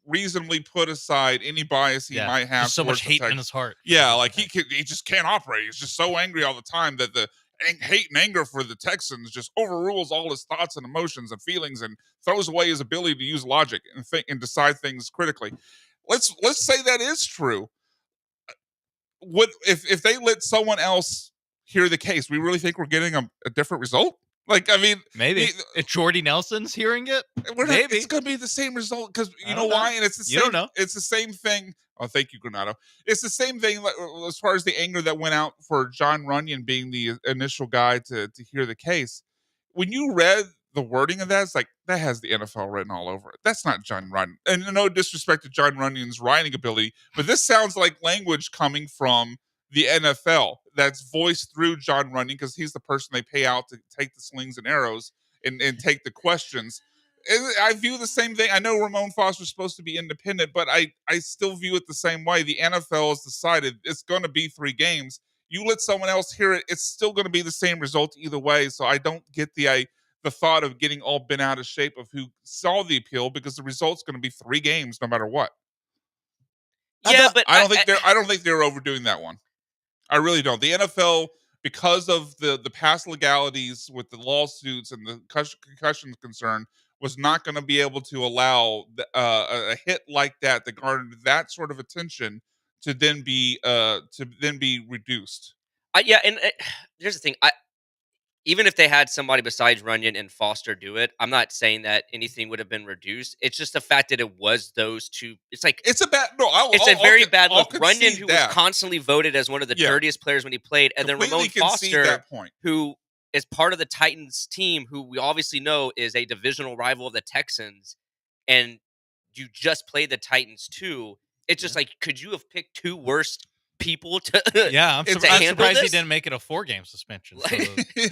reasonably put aside any bias he might have. There's so much hate in his heart. Yeah, like he just can't operate. He's just so angry all the time that the hate and anger for the Texans just overrules all his thoughts and emotions and feelings and throws away his ability to use logic and think and decide things critically. Let's say that is true. What if they let someone else hear the case? We really think we're getting a different result? Like, I mean, maybe if Jordy Nelson's hearing it, maybe it's going to be the same result because you know why? And it's the same. You don't know. It's the same thing. Oh, thank you, Granado. It's the same thing as far as the anger that went out for John Runyon being the initial guy to hear the case. When you read the wording of that, it's like that has the NFL written all over it. That's not John Runyon. And no disrespect to John Runyon's writing ability, but this sounds like language coming from the NFL that's voiced through John Runyon because he's the person they pay out to take the slings and arrows and take the questions. And I view the same thing. I know Ramon Foster's supposed to be independent, but I still view it the same way. The NFL has decided it's going to be 3 games. You let someone else hear it, it's still going to be the same result either way. So I don't get the thought of getting all bent out of shape of who saw the appeal because the result's going to be 3 games no matter what. Yeah, but I don't think they're overdoing that one. I really don't. The NFL, because of the past legalities with the lawsuits and the concussion concern, was not going to be able to allow a hit like that garnered that sort of attention to then be reduced. Here's the thing. Even if they had somebody besides Runyon and Foster do it, I'm not saying that anything would have been reduced. It's just the fact that it was those two. It's like it's a bad. No, it's a very bad look. Runyon, who that. was constantly voted as one of the dirtiest players when he played, and completely then Ramon Foster, that point. who is part of the Titans team, who we obviously know is a divisional rival of the Texans, and you just played the Titans too. It's just like, could you have picked 2 worst people to I'm to surprised handle he this? didn't make it a 4-game suspension. So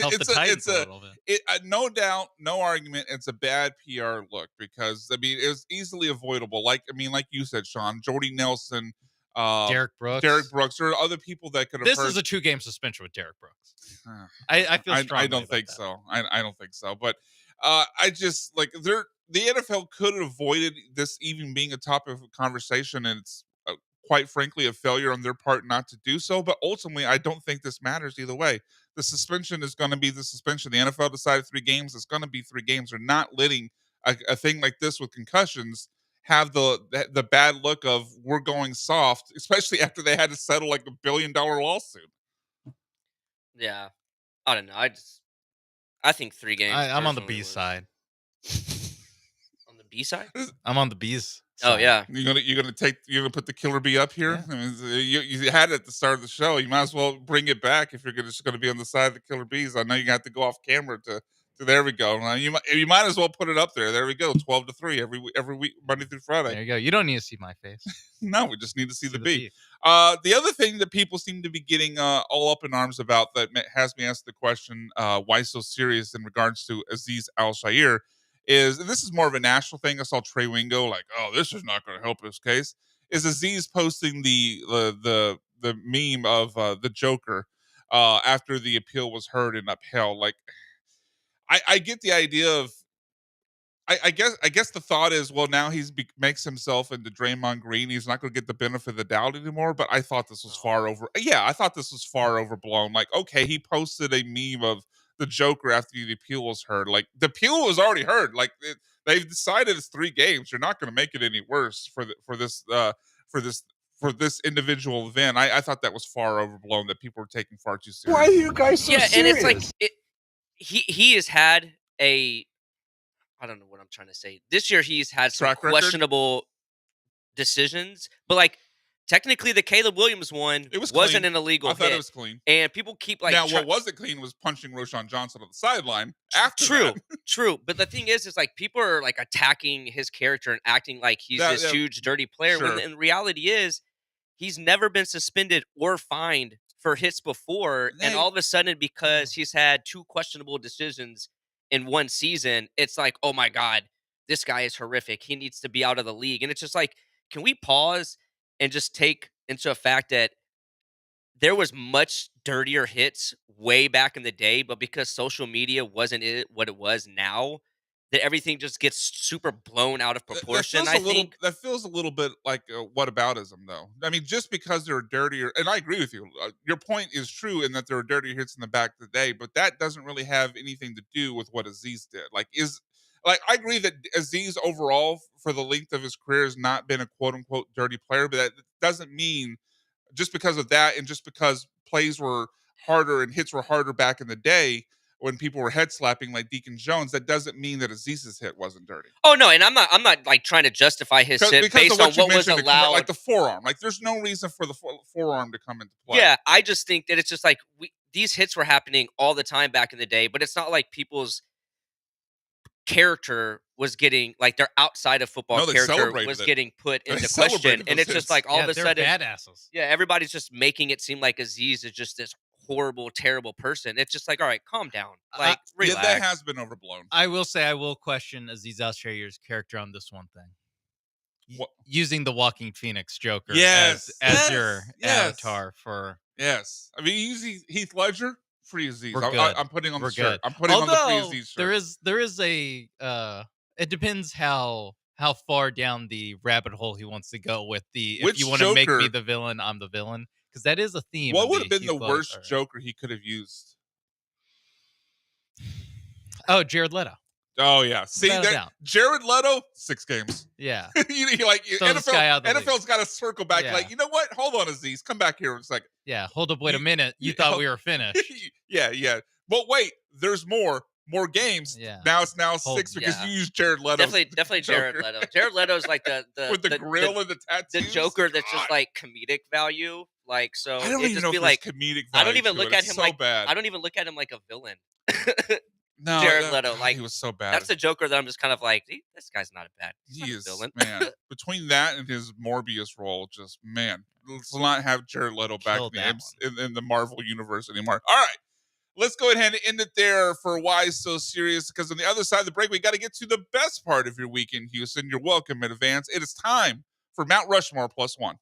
help the Titans a little bit. No doubt, no argument. It's a bad PR look because I mean it was easily avoidable. Like you said, Sean, Jordy Nelson, Derek Brooks. There are other people that could have. This is a 2-game suspension with Derek Brooks. I feel strongly. I don't think that. so. I don't think so. But I just like the NFL could have avoided this even being a topic of conversation, and it's quite frankly a failure on their part not to do so. But ultimately, I don't think this matters either way. The suspension is going to be the suspension. The NFL decided 3 games. It's going to be 3 games. They're not letting a thing like this with concussions have the bad look of we're going soft, especially after they had to settle like $1 billion lawsuit. Yeah, I don't know. I think 3 games. I'm on the B side. On the B side? I'm on the B's. Oh yeah. You're gonna put the killer bee up here. Yeah. I mean, you had it at the start of the show. You might as well bring it back if you're just gonna be on the side of the killer bees. I know you have to go off camera to there we go. You might as well put it up there. There we go. 12-3 every week, Monday through Friday. There you go. You don't need to see my face. No, we just need to see the bee. The other thing that people seem to be getting all up in arms about that has me ask the question, why so serious in regards to Azeez Al-Shaair is, and this is more of a national thing. I saw Trey Wingo like, oh, this is not going to help his case. Is Azeez posting the meme of the Joker after the appeal was heard and upheld? Like, I get the idea of, I guess the thought is, well, now makes himself into Draymond Green. He's not going to get the benefit of the doubt anymore. But I thought this was I thought this was far overblown. Like, okay, he posted a meme of the Joker after the appeal was heard. Like, the appeal was already heard. Like, they've decided it's 3 games. You're not going to make it any worse for this individual event. I thought that was far overblown. That people were taking far too seriously. Why are you guys so serious? And it's like he has had I don't know what I'm trying to say. This year he's had some questionable decisions, but like technically the Caleb Williams one It was wasn't clean. an illegal I thought hit. it was clean. And people keep like Now, what wasn't clean was punching Roshan Johnson on the sideline after true, that. true. But the thing is like people are like attacking his character and acting like he's That- this that- huge dirty player. sure. When the reality is, he's never been suspended or fined for hits before, and all of a sudden, because he's had 2 questionable decisions in one season, it's like, oh my god, this guy is horrific. He needs to be out of the league. And it's just like, can we pause and just take into a fact that there was much dirtier hits way back in the day, but because social media wasn't what it was now, that everything just gets super blown out of proportion. I think that feels a little bit like whataboutism, though. I mean, just because there are dirtier, and I agree with you. Your point is true in that there are dirtier hits in the back of the day, but that doesn't really have anything to do with what Aziz did. I agree that Aziz overall, for the length of his career, has not been a quote unquote dirty player, but that doesn't mean just because of that, and just because plays were harder and hits were harder back in the day when people were head slapping like Deacon Jones, that doesn't mean that Aziz's hit wasn't dirty. Oh no, and I'm not like trying to justify his hit Because based of on you what was mentioned, allowed. like the forearm. Like there's no reason for the forearm to come into play. Yeah, I just think that it's just like these hits were happening all the time back in the day, but it's not like people's character was getting like their outside of football No, they character celebrated was it. getting put They into celebrated question, and those it's just hits. like all of a they're sudden, badasses. yeah, everybody's just making it seem like Aziz is just this horrible, terrible person. It's just like, all right, calm down, like Yeah, relax. that has been overblown. I will say I will question Aziz Al-Shirer's character on this one thing. What? Using the Walking Phoenix Joker Yes, as yes, your yes. avatar for Yes, I mean using Heath Ledger, free Aziz. We're good. I'm putting on We're the shirt. good. I'm putting on the free Although Aziz shirt. there is a it depends how far down the rabbit hole he wants to go with the if Which you want to make me Joker- the villain, I'm the villain, because that is a theme. What of would have been the Heath worst Ledger. Joker he could have used? Oh, Jared Leto. Oh yeah, see Without a there, doubt. Jared Leto, 6 games. Yeah. you like Throw this guy out the league. NFL's got to circle back. Yeah. Like, you know what? Hold on, Aziz, come back here in a second. Yeah. Hold up. Wait a You- minute. You thought we were finished. yeah. But wait, there's more games. Yeah. Now it's Hold- 6 because yeah. you used Jared Leto. Definitely Jared Leto. Jared Leto's like the with the grill and the the tattoos. Joker that's just God. like comedic value. Like so, I don't it even just know be if like there's comedic value I don't even to look it. at It's him so like bad. I don't even look at him like a villain. No, Jared Leto, like he was so bad. that's the Joker that I'm just kind of like, this guy's not a bad. He's He not a is, villain. man. Between that and his Morbius role, just man, let's not have Jared Leto back Killed in that in the Marvel universe anymore. All right, let's go ahead and end it there for Why So Serious, because on the other side of the break, we got to get to the best part of your week in Houston. You're welcome in advance. It is time for Mount Rushmore plus one.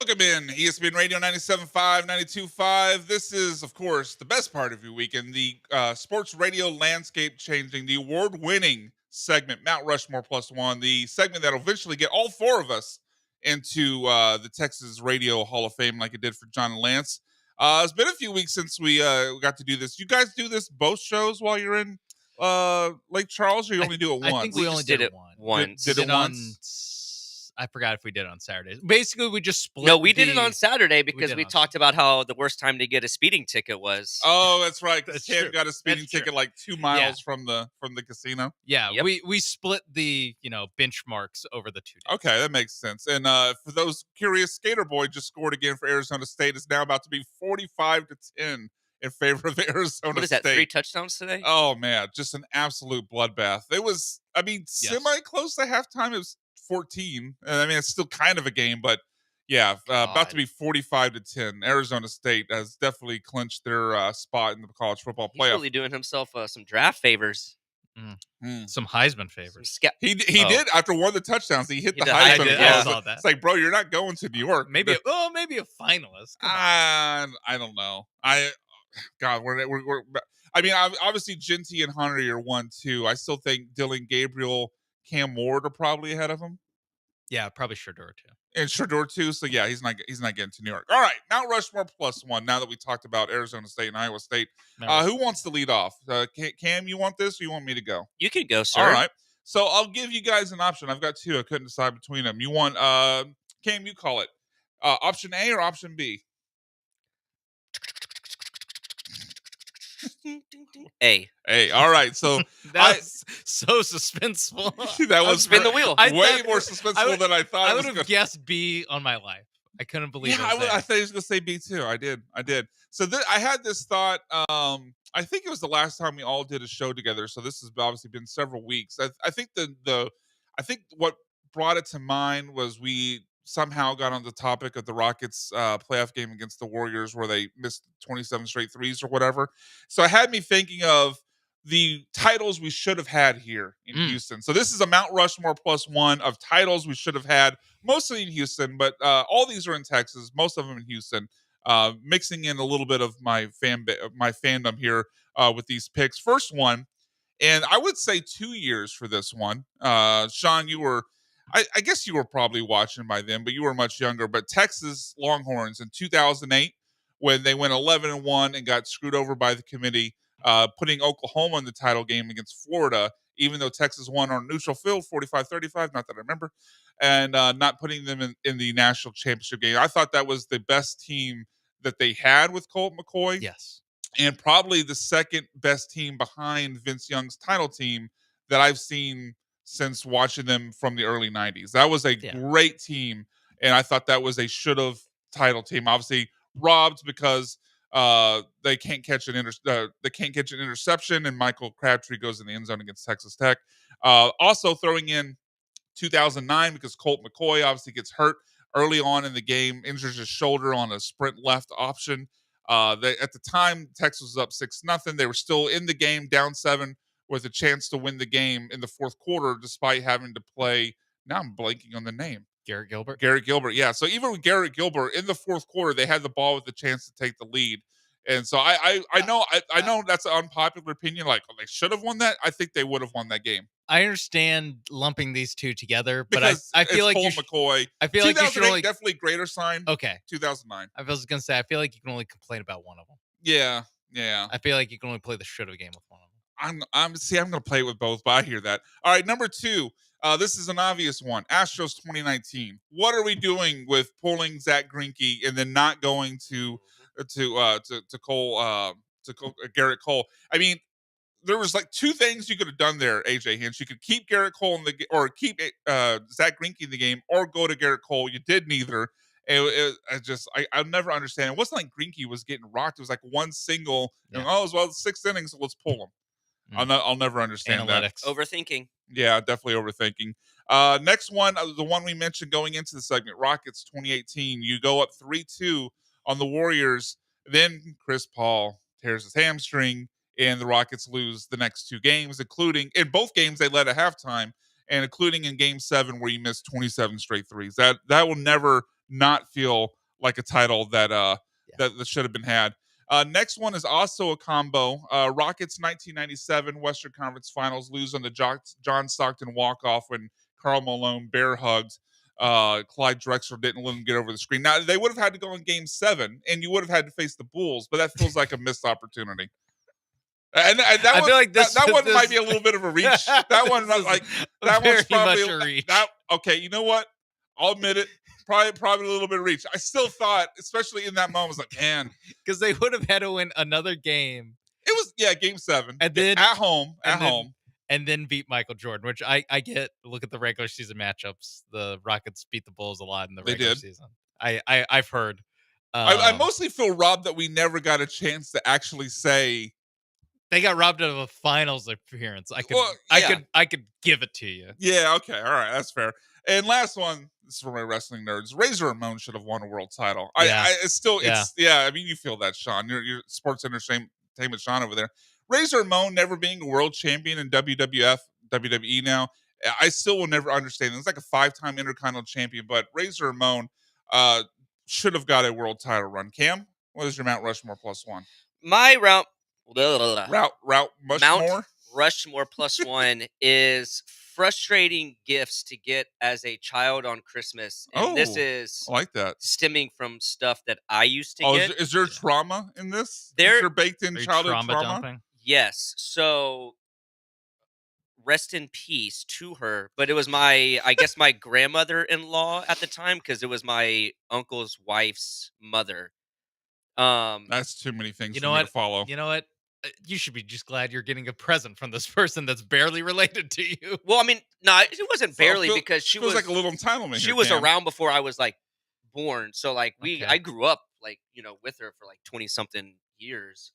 Welcome in, ESPN Radio 97.5, 92.5. This is, of course, the best part of your weekend, the sports radio landscape changing, the award-winning segment, Mount Rushmore Plus One, the segment that will eventually get all four of us into the Texas Radio Hall of Fame like it did for John and Lance. It's been a few weeks since we got to do this. You guys do this both shows while you're in Lake Charles, or you only do it once? I think we only just did did it it once. once. Did it on once? I forgot if we did it on Saturdays. Basically, we just split. No, we did it the- on Saturday because did we on talked about how the worst time to get a speeding ticket was. Oh, that's right. Because That's Cam true. got a speeding That's true. ticket like 2 miles from the casino. Yeah, Yep. we split the benchmarks over the 2 days. Okay, that makes sense. And for those curious, Skater Boy just scored again for Arizona State. It's now about to be 45-10 in favor of Arizona What is State. that, 3 touchdowns today? Oh man, just an absolute bloodbath. It was, semi close to halftime. It was 14. I mean, it's still kind of a game, but yeah, about to be 45-10. Arizona State has definitely clinched their spot in the college football He's playoff. really doing himself some draft favors. Some Heisman favors. He did after one of the touchdowns. He hit He the did Heisman. Heisman, Award. yeah. I saw that. It's like, bro, you're not going to New York. Maybe a finalist. Come on. I don't know. God, we're obviously Genty and Hunter are 1-2. I still think Dylan Gabriel, Cam Ward are probably ahead of him, Yeah, probably Shador too. and Shador too. So yeah, he's not getting to New York. All right, Mount Rushmore Plus One. Now that we talked about Arizona State and Iowa State, who wants to lead off? Cam, you want this, or you want me to go? You can go, sir. All right. So I'll give you guys an option. I've got two. I couldn't decide between them. You want Cam? You call it option A or option B? A. Hey, all right. So That was so suspenseful. that was Spin the wheel. I way thought- more I suspenseful would- than I thought. I it would was have gonna- guessed B on my life. I couldn't believe Yeah, it. Was I A. thought he was going to say B too. I did. So I had this thought. I think it was the last time we all did a show together. So this has obviously been several weeks. I think I think what brought it to mind was we somehow got on the topic of the Rockets playoff game against the Warriors where they missed 27 straight threes or whatever. So it had me thinking of the titles we should have had here in Houston. So this is a Mount Rushmore Plus One of titles we should have had, mostly in Houston, but all these are in Texas, most of them in Houston. Mixing in a little bit of my fandom here with these picks. First one, and I would say 2 years for this one. Sean, you were, I guess you were probably watching by then, but you were much younger. But Texas Longhorns in 2008, when they went 11-1 and got screwed over by the committee, putting Oklahoma in the title game against Florida, even though Texas won on neutral field 45-35, not that I remember, and not putting them in the national championship game. I thought that was the best team that they had with Colt McCoy. Yes. And probably the second best team behind Vince Young's title team that I've seen since watching them from the early 90s. That was a great team, and I thought that was a should-have title team. Obviously robbed because they can't catch an interception, and Michael Crabtree goes in the end zone against Texas Tech. Also throwing in 2009 because Colt McCoy obviously gets hurt early on in the game, injures his shoulder on a sprint left option. At the time, Texas was up 6-0. They were still in the game, down 7, with a chance to win the game in the fourth quarter, despite having to play. Now I'm blanking on the name. Garrett Gilbert. Yeah. So even with Garrett Gilbert in the fourth quarter, they had the ball with the chance to take the lead. And so I know that's an unpopular opinion. Like, they should have won that. I think they would have won that game. I understand lumping these two together, but Because I feel like Colt you McCoy. I feel like you should 2008 only. definitely greater sign. Okay. 2009. I was gonna say I feel like you can only complain about one of them. Yeah. I feel like you can only play the should have game with one of them. I'm going to play with both, but I hear that. All right, number 2. This is an obvious one. Astros 2019. What are we doing with pulling Zach Greinke and then not going to Garrett Cole? I mean, there was like 2 things you could have done there, AJ Hinch. You could keep Garrett Cole or keep Zach Greinke in the game, or go to Garrett Cole. You did neither. I'll never understand. It wasn't like Greinke was getting rocked. It was like one single. Yeah. And, 6 innings, so let's pull him. I'll never understand that. Analytics. Overthinking. Yeah, definitely overthinking. Next one, the one we mentioned going into the segment, Rockets 2018. You go up 3-2 on the Warriors. Then Chris Paul tears his hamstring, and the Rockets lose the next 2 games, including in both games they led at halftime, and including in Game 7 where you missed 27 straight threes. That will never not feel like a title that that should have been had. Next one is also a combo. Rockets 1997 Western Conference Finals lose on the John Stockton walk-off when Karl Malone bear hugged Clyde Drexler, didn't let him get over the screen. Now, they would have had to go in Game 7, and you would have had to face the Bulls, but that feels like a missed opportunity. And that I one, feel like that one might be a little bit of a reach. That one, like that one's probably much a reach. Okay, you know what? I'll admit it. Probably a little bit of reach. I still thought, especially in that moment, I was like, man, because they would have had to win another game. It was Game 7, and then at home, and then beat Michael Jordan, which I get. Look at the regular season matchups. The Rockets beat the Bulls a lot in the regular season. I've heard. I mostly feel robbed that we never got a chance to actually say they got robbed of a finals appearance. I could give it to you. Yeah. Okay. All right. That's fair. And last one. This is for my wrestling nerds. Razor Ramon should have won a world title. Yeah. I mean, you feel that, Sean. You're sports entertainment Sean over there. Razor Ramon never being a world champion in WWF, WWE now. I still will never understand. It's like a 5-time Intercontinental champion, but Razor Ramon should have got a world title run. Cam, what is your Mount Rushmore +1? My Mount Rushmore +1 is frustrating gifts to get as a child on Christmas. And this is I like that. stemming from stuff that I used to get. Is there trauma in this? Is there baked in childhood trauma? Dumping? Yes. So rest in peace to her. But it was my grandmother-in-law at the time, because it was my uncle's wife's mother. That's too many things for me to follow. You know what? You should be just glad you're getting a present from this person that's barely related to you. Well, I mean, no, it wasn't barely, because she was like a little entitlement. She was around before I was like born, so like I grew up like with her for like 20-something years.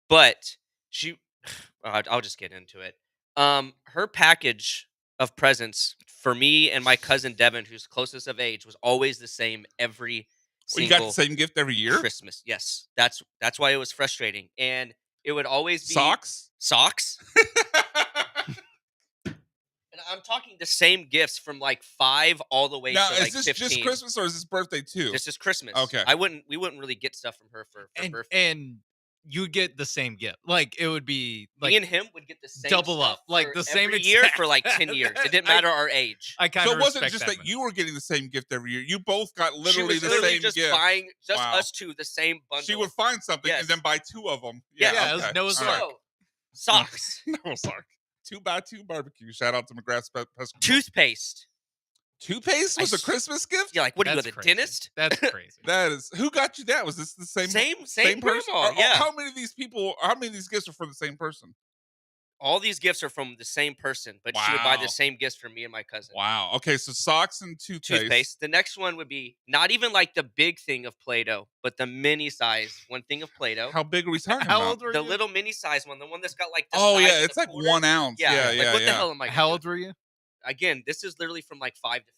But she, I'll just get into it. Her package of presents for me and my cousin Devin, who's closest of age, was always the same every. You got the same gift every year? Christmas, yes. That's why it was frustrating. And it would always be socks. And I'm talking the same gifts from like 5 all the way to like 15. Now, is this just Christmas or is this birthday too? This is Christmas. Okay. We wouldn't really get stuff from her for birthday. And you get the same gift. Like it would be like me and him would get the same double up, like the same year for like 10 years. It didn't matter our age. I kind of so it wasn't just that you were getting the same gift every year. You both got literally the same just gift. Buying us two the same bundle. She would find something and then buy 2 of them. Yeah, it was Noah's Ark. Socks. Noah's Ark. 2x2 barbecue. Shout out to McGrath's Pesca. Toothpaste. Toothpaste was a Christmas gift? Yeah, like what are you, the dentist? That's crazy. That is. Who got you that? Was this the same person? Yeah. How many of these gifts are from the same person? All these gifts are from the same person, but she would buy the same gifts for me and my cousin. Wow. Okay, so socks and toothpaste. The next one would be not even like the big thing of Play-Doh, but the mini size one thing of Play-Doh. How big are we talking How about? old were the you? little mini size one, the one that's got like the Oh size yeah, of it's the like quarter. 1 ounce. Yeah. What the hell am I? How old were you? Again, this is literally from like 5 to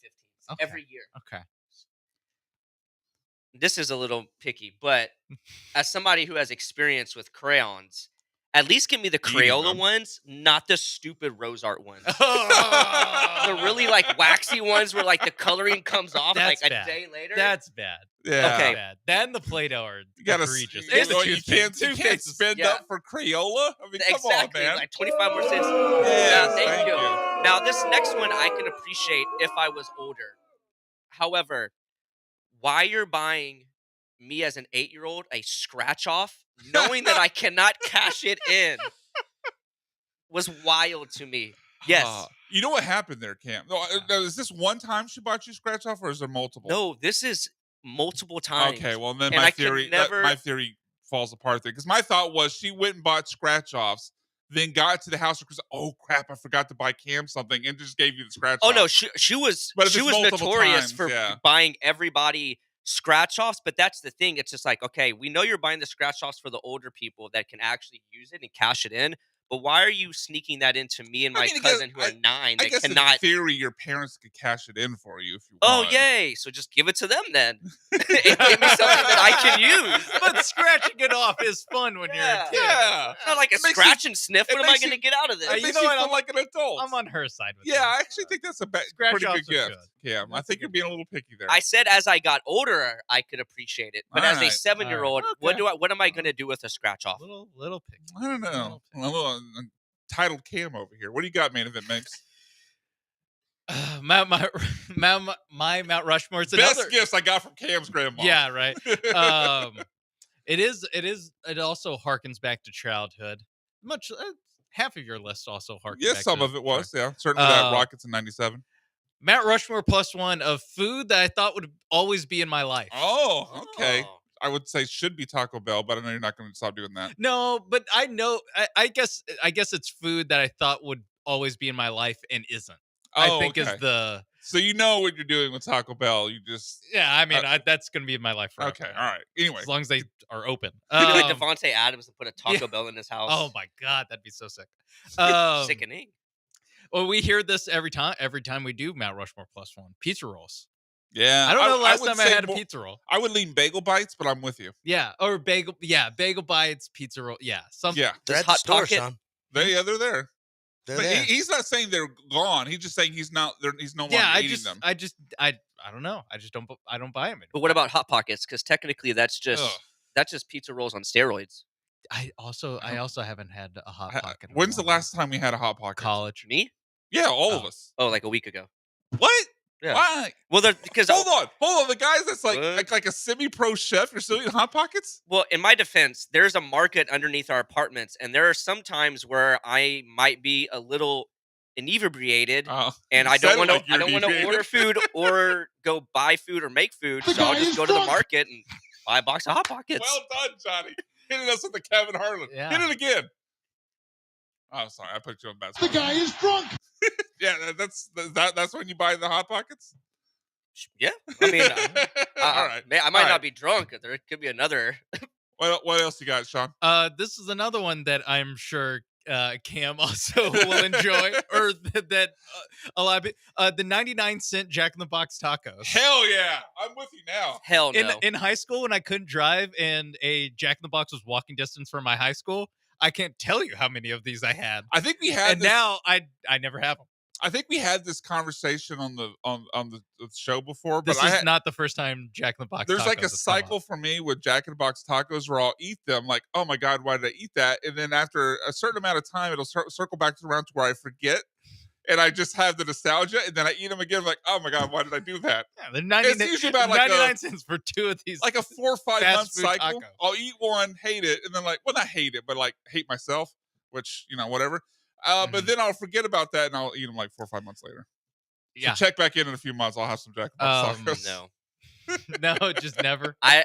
15 every year. Okay. This is a little picky, but as somebody who has experience with crayons, at least give me the Crayola ones, not the stupid Rose Art ones. The really like waxy ones where like the coloring comes off like a day later. That's bad. Yeah. Okay. Bad. That and the Play-Doh are egregious. You can't spend up for Crayola? I mean, come on, man. Like 25 more cents. Yes, thank you. you. Now, this next one I can appreciate if I was older. However, why you're buying me as an 8-year-old a scratch off, knowing that I cannot cash it in, was wild to me. Yes. You know what happened there, Cam? No, is this one time she bought you scratch off, or is there multiple? No, this is multiple times. Okay, well then And my I can theory my theory falls apart there, because my thought was she went and bought scratch offs, then got to the house because crap, I forgot to buy Cam something, and just gave you the scratch. Oh no, she was notorious for buying everybody scratch offs, but that's the thing. It's just like, okay, we know you're buying the scratch offs for the older people that can actually use it and cash it in, But why are you sneaking that into me and my I mean, cousin who are 9 I that guess cannot? in theory, your parents could cash it in for you if you Oh, want. yay. So just give it to them then. And give me something that I can use. But scratching it off is fun when you're a Yeah. kid. Yeah. It's not like a It makes scratch and sniff. it What am I makes going to you- get out of this? It you makes know you what, feel like an adult. I'm on her side with Yeah, that. I actually think that's a Scratch pretty offs good are gift. good. Yeah, I That's a think you're good being a little picky there. I said as I got older, I could appreciate it. But as a Alright. 7-year-old, Alright. what am I going to do with a scratch off? Little picky. I don't know. A little titled Cam over here. What do you got, man? If it makes My Mount Rushmore. It's best another. gifts I got from Cam's grandma. Yeah, right. It also harkens back to childhood. Much half of your list also harkens. Yes, back some to of it was. Yeah, certainly that Rockets in '97. Mount Rushmore +1 of food that I thought would always be in my life. Oh, okay. Oh. I would say should be Taco Bell, but I know you're not going to stop doing that. No, but I know. I guess it's food that I thought would always be in my life and isn't. Oh, I think okay. is the. So you know what you're doing with Taco Bell. You just Yeah, I mean, that's going to be in my life forever. okay. All right. Anyway, As long as they are open. Could be like Devontae Adams to put a Taco yeah. Bell in his house. Oh my God, that'd be so sick. Sickening. Well, we hear this every time we do Mount Rushmore +1. Pizza rolls. yeah. I don't know the last would time I say had a more- pizza roll. I would lean bagel bites, but I'm with you. Yeah, or bagel. Yeah, bagel bites, pizza roll. Yeah, something. Yeah, They're Does at the Hot store, Pocket- Sean. they're there. They're But there. he's not saying they're gone. He's just saying he's no longer Yeah, eating them. I don't know. I just don't. I don't buy them. But what about Hot Pockets? Because technically that's Ugh. just pizza rolls on steroids. I also haven't had a hot pocket. in a When's the while. last time we had a hot pocket? college? Me? Yeah, all of Oh. us. Oh, like a week ago. What? Yeah. Why? Well, because Hold on. The guys that's What? like a semi-pro chef. You're still eating hot pockets? Well, in my defense, there's a market underneath our apartments, and there are some times where I might be a little inebriated, and you I don't said it want to. like you're I don't want to inebriated. order food or go buy food or make food. So I'll just go to the market and buy a box of Hot Pockets. Well done, Johnny. Hitting us with the Kevin Harlan. Yeah. Hit it again. Oh, sorry. I put you on bad The spot. guy is drunk. Yeah, that's when you buy the hot pockets. Yeah, I mean, All right. I might All right. not be drunk. There could be another. What else you got, Sean? This is another one that I'm sure Cam also will enjoy, or that a lot of the 99-cent Jack in the Box tacos. Hell yeah, I'm with you now. Hell no. In high school, when I couldn't drive and a Jack in the Box was walking distance from my high school, I can't tell you how many of these I had. I think we had And this, now I never have them. I think we had this conversation on the show before, but This is not the first time Jack in the Box. there's tacos like a has come cycle up. for me with Jack in the Box tacos where I'll eat them like, oh my God, why did I eat that? And then after a certain amount of time, it'll circle back around to where I forget. And I just have the nostalgia, and then I eat them again. like, oh my God, why did I do that? Yeah, they're 99, It's usually about like 99 cents for two of these. like a 4 or 5 Fast month food cycle. tacos. I'll eat one, hate it, and then not hate it, but like hate myself, which whatever. But then I'll forget about that, and I'll eat them like 4 or 5 months later. Yeah. So check back in a few months. I'll have some Jack in the Box tacos. No. No, just never. I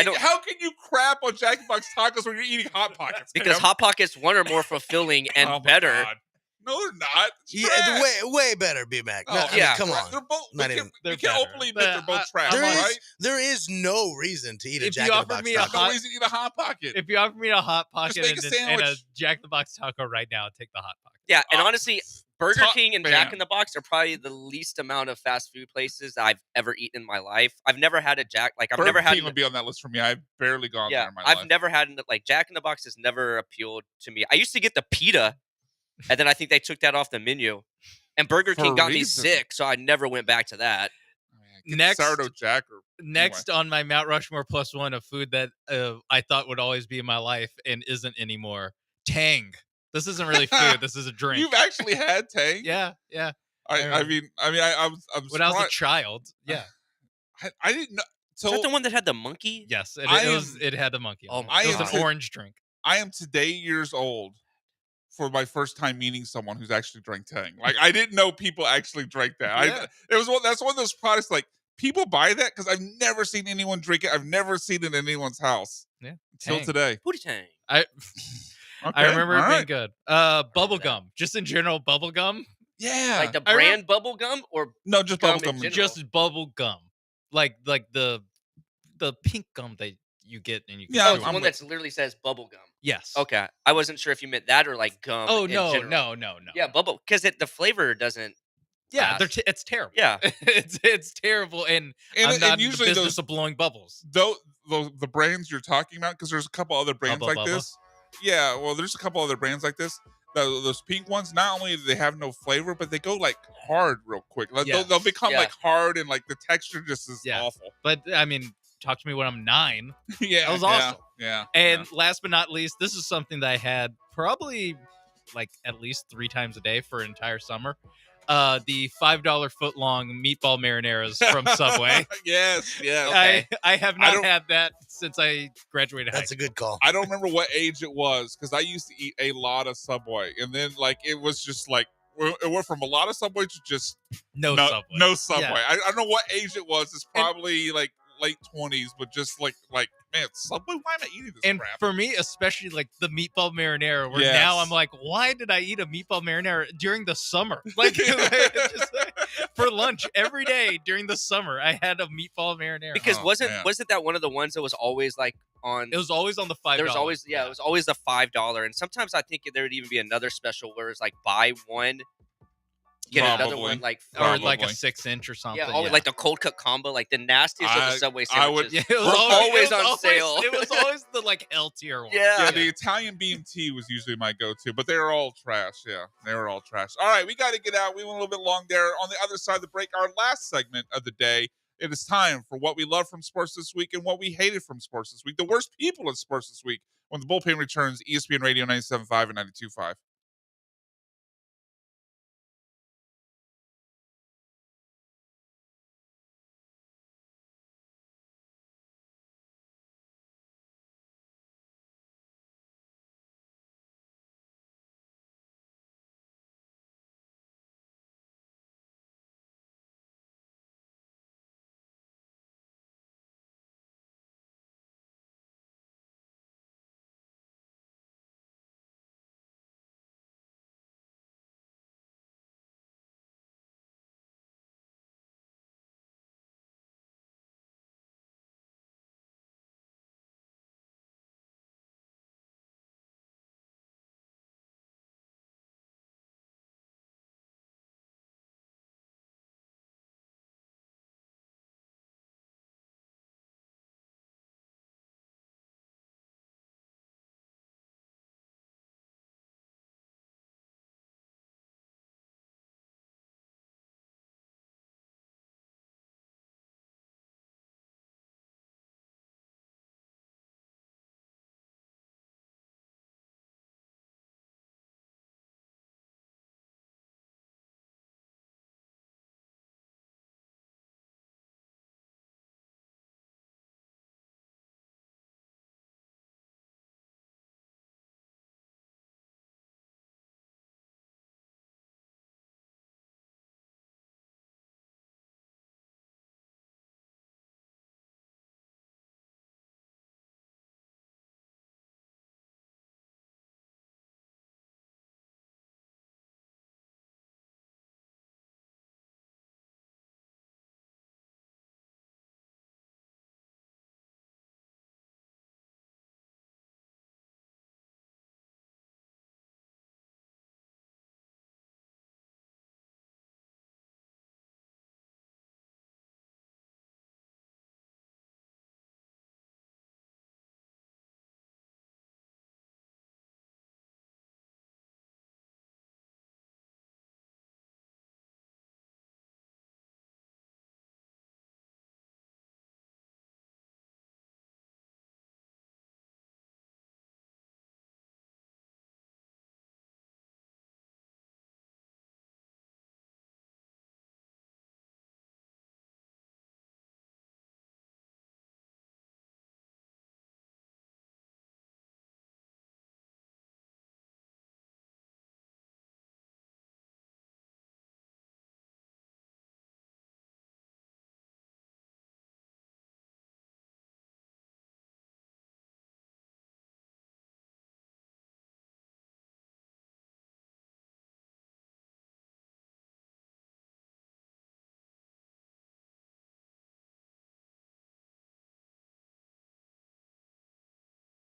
don't. How can you crap on Jack in the Box tacos when you're eating Hot Pockets? Because Cam? Hot Pockets, one, are more fulfilling and Oh my better. God. No, they're not. It's Yeah, trash. way better, B-Mac. Oh, No, I mean, yeah. come on. They're both. Not We even- can They're openly admit they're better. both trash, There is right? there is no reason to eat a If Jack you in the offered Box me a taco. No reason to eat a Hot Pocket. If you offer me a Hot Pocket make a and a sandwich. Jack in the Box taco right now, I'd take the Hot Pocket. Yeah, and Oh, honestly, Burger top King and fan. Jack in the Box are probably the least amount of fast food places I've ever eaten in my life. I've never had a I've Burger never had. King would be on that list for me. I've barely gone Yeah, there in my I've life. never had Jack in the Box has never appealed to me. I used to get the pita, and then I think they took that off the menu. And Burger For King a got me reason. sick, so I never went back to that. Get the Next- sourdough Jack or Next on my Mount Rushmore +1 of food that I thought would always be in my life and isn't anymore. Tang. This isn't really food. This is a drink. You've actually had Tang? Yeah. I mean, I was When I was a surprised. child. Yeah. I didn't know. Is So that the one that had the monkey? Yes. I It had the monkey. Oh on it. my It was God. an orange drink. I am today years old for my first time meeting someone who's actually drank Tang. Like I didn't know people actually drank that. Yeah. That's one of those products like people buy that because I've never seen anyone drink it. I've never seen it in anyone's house Yeah. until Tang. today. Booty Tang. I Okay, remember it all being right. good. Bubble gum. Just in general, bubble gum. Yeah. Like the I brand bubble gum or no, just gum in bubblegum. general. Just bubble gum. Like the pink gum that you get and you can Yeah, oh, chew the on. one that literally says bubble gum. Yes. Okay, I wasn't sure if you meant that or like gum. Oh in no, general. no. Yeah, bubble because the flavor doesn't. Yeah, last. it's terrible. Yeah. it's terrible, and And I'm not in the usually business those of blowing bubbles. though the brands you're talking about, because there's a couple other brands Hubba like Bubba? this. Yeah, well, there's a couple other brands like this. Those pink ones, not only do they have no flavor, but they go like hard real quick. Like Yeah. they'll become Yeah. like hard, and like the texture just is Yeah. awful. But I mean, talk to me when I'm 9. Yeah, That was awesome. Yeah. And last but not least, this is something that I had probably like at least 3 times a day for an entire summer. The $5 foot long meatball marinaras from Subway. Yes. Okay. I have I not don't- had that since I graduated high That's a school. good call. I don't remember what age it was because I used to eat a lot of Subway, and then like it was just like it went from a lot of Subway to just No Subway. No Subway. Yeah. I don't know what age it was. It's probably like late 20s, but just like man, Subway. Why am I eating this And crap? for me, especially like the meatball marinara, where Yes. now I'm like, why did I eat a meatball marinara during the summer? Like, just, for lunch every day during the summer, I had a meatball marinara. Because Oh, wasn't man. that one of the ones that was always like on? It was always on the $5. There was always it was always the $5, and sometimes I think there would even be another special where it's like buy one, get another Probably. one like or like a Probably. 6-inch or something. yeah, always like the cold cut combo, like the nastiest of the Subway I would- sandwiches. Yeah, it was were always it was on sale. It was always the like healthier one. Yeah. Yeah, the Italian BMT was usually my go-to, but they were all trash. Yeah, they were all trash. All right, we got to get out. We went a little bit long there. On the other side of the break, our last segment of the day, it is time for what we love from sports this week and what we hated from sports this week. The worst people in sports this week when the Bullpen returns, ESPN Radio 97.5 and 92.5.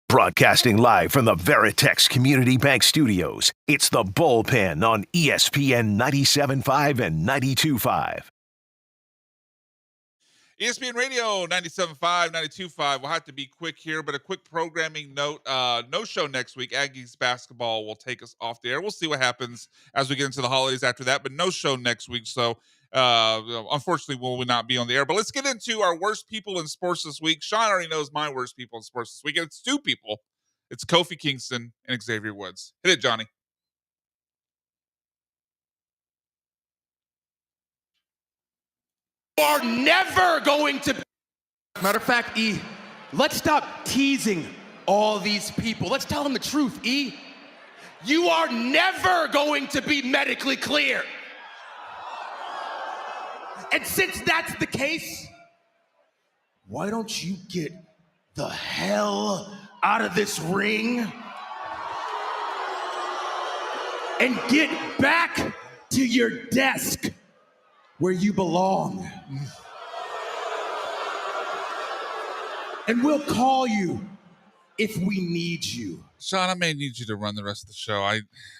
Broadcasting live from the Veritex Community Bank Studios, it's the Bullpen on ESPN 97.5 and 92.5. ESPN Radio 97.5, 92.5. We'll have to be quick here, but a quick programming note. No show next week. Aggies basketball will take us off the air. We'll see what happens as we get into the holidays after that, but no show next week. So, unfortunately, we will not be on the air. But let's get into our worst people in sports this week. Sean already knows my worst people in sports this week, and it's two people. It's Kofi Kingston and Xavier Woods. Hit it, Johnny. Are never going to. Matter of fact, E, let's stop teasing all these people. Let's tell them the truth, E. You are never going to be medically clear. And since that's the case, why don't you get the hell out of this ring and get back to your desk where you belong? And we'll call you if we need you. Sean, I may need you to run the rest of the show.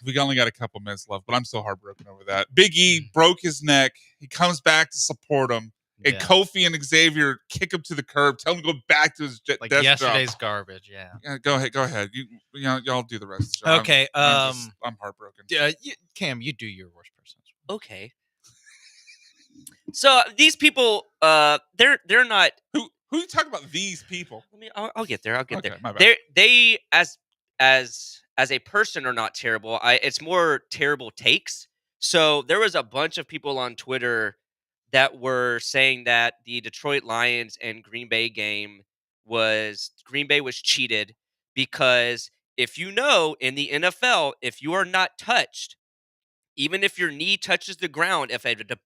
We only got a couple minutes left, but I'm so heartbroken over that. Big E broke his neck. He comes back to support him. And Kofi and Xavier kick him to the curb, tell him to go back to his desk yesterday's job. garbage. Yeah. Go ahead. Y'all do the rest of the show. Okay. I'm heartbroken. Cam, you do your worst person. Okay. So these people, they're not. Who are you talking about? These people? I'll get there. Okay, my bad. They as a person are not terrible. It's more terrible takes. So there was a bunch of people on Twitter that were saying that the Detroit Lions and Green Bay game was cheated because if you know in the NFL, if you are not touched, even if your knee touches the ground, if the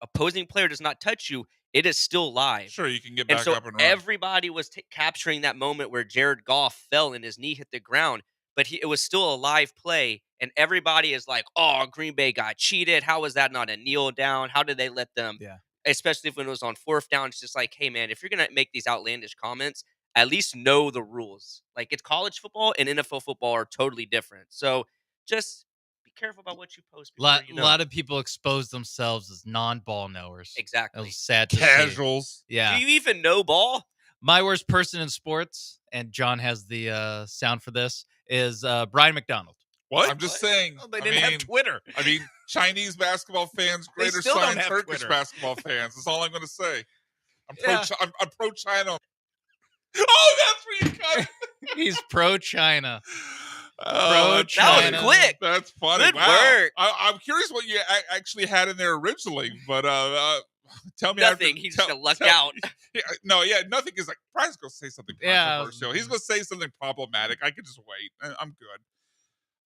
opposing player does not touch you, it is still live. Sure, you can get back and so up and run. Everybody was capturing that moment where Jared Goff fell and his knee hit the ground, but it was still a live play. And everybody is like, oh, Green Bay got cheated. How was that not a kneel down? How did they let them? Yeah. Especially when it was on fourth down. It's just like, hey, man, if you're going to make these outlandish comments, at least know the rules. Like, it's college football and NFL football are totally different. So just be careful about what you post. A lot of people expose themselves as non-ball knowers. Exactly. That was sad to Casuals. see. Yeah. Do you even know ball? My worst person in sports, and John has the sound for this, is Brian McDonald. What? I'm just saying. Oh, they didn't have Twitter. I mean, Chinese basketball fans, greater still don't sign have Turkish Twitter. basketball fans. That's all I'm going to say. I'm pro China. Oh, that's where you cut. He's pro China. That was quick. That's funny. Good wow. work. I'm curious what you actually had in there originally, but tell me. Nothing. He just got lucked out. Nothing is like, Brian's going to say something controversial. He's going to say something problematic. I can just wait. I'm good.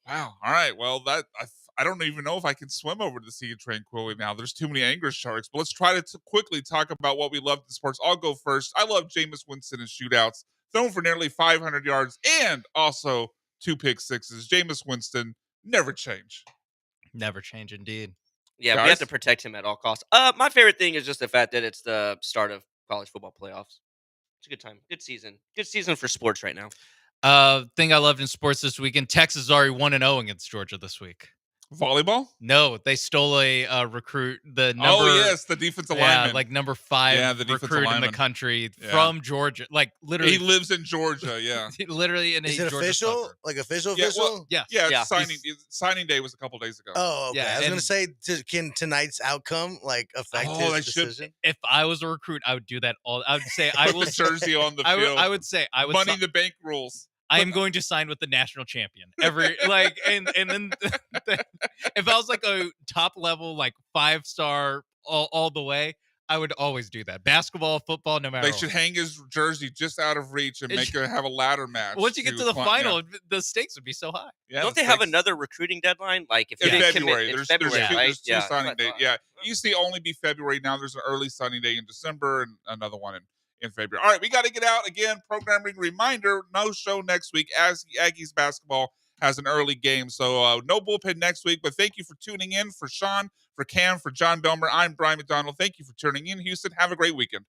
Wow. All right. Well, I don't even know if I can swim over to the Sea of Tranquility now. There's too many angry sharks. But let's try to quickly talk about what we love in sports. I'll go first. I love Jameis Winston in shootouts, thrown for nearly 500 yards and also 2 pick sixes. Jameis Winston, never change. Never change, indeed. Yeah, Guys? we have to protect him at all costs. My favorite thing is just the fact that it's the start of college football playoffs. It's a good time. Good season. Good season for sports right now. Thing I loved in sports this weekend, Texas is already 1-0 against Georgia this week. Volleyball? No, they stole a recruit. The number, the defensive lineman. like number 5 the defensive recruit in lineman. the country from Georgia. Like literally, He lives in Georgia, yeah. literally in Is a it Georgia official? suburb. Like official? Yeah, Official? well, Yeah. Yeah, signing day was a couple days ago. Oh, okay. Yeah, I was and- gonna say, can tonight's outcome affect his decision? If I was a recruit, I would do that all. I would say I Put will. the jersey on the I field. would say I would. Money in the bank rules. I am going to sign with the national champion and then if I was like a top level, like 5-star all the way, I would always do that. Basketball, football, no matter They what. should hang his jersey just out of reach and have a ladder match. Once you get to the climb- final, the stakes would be so high. Yeah, Don't the they have stakes- another recruiting deadline? Like if in you didn't February? commit, There's February, two, right? there's two Yeah, signing that's what I dates. thought. Yeah, it used to only be February. Now there's an early signing day in December and another one in February. All right, we got to get out again. Programming reminder: no show next week as Aggies basketball has an early game. So no bullpen next week. But thank you for tuning in. For Sean, for Cam, for John Belmer, I'm Brian McDonald. Thank you for tuning in, Houston. Have a great weekend.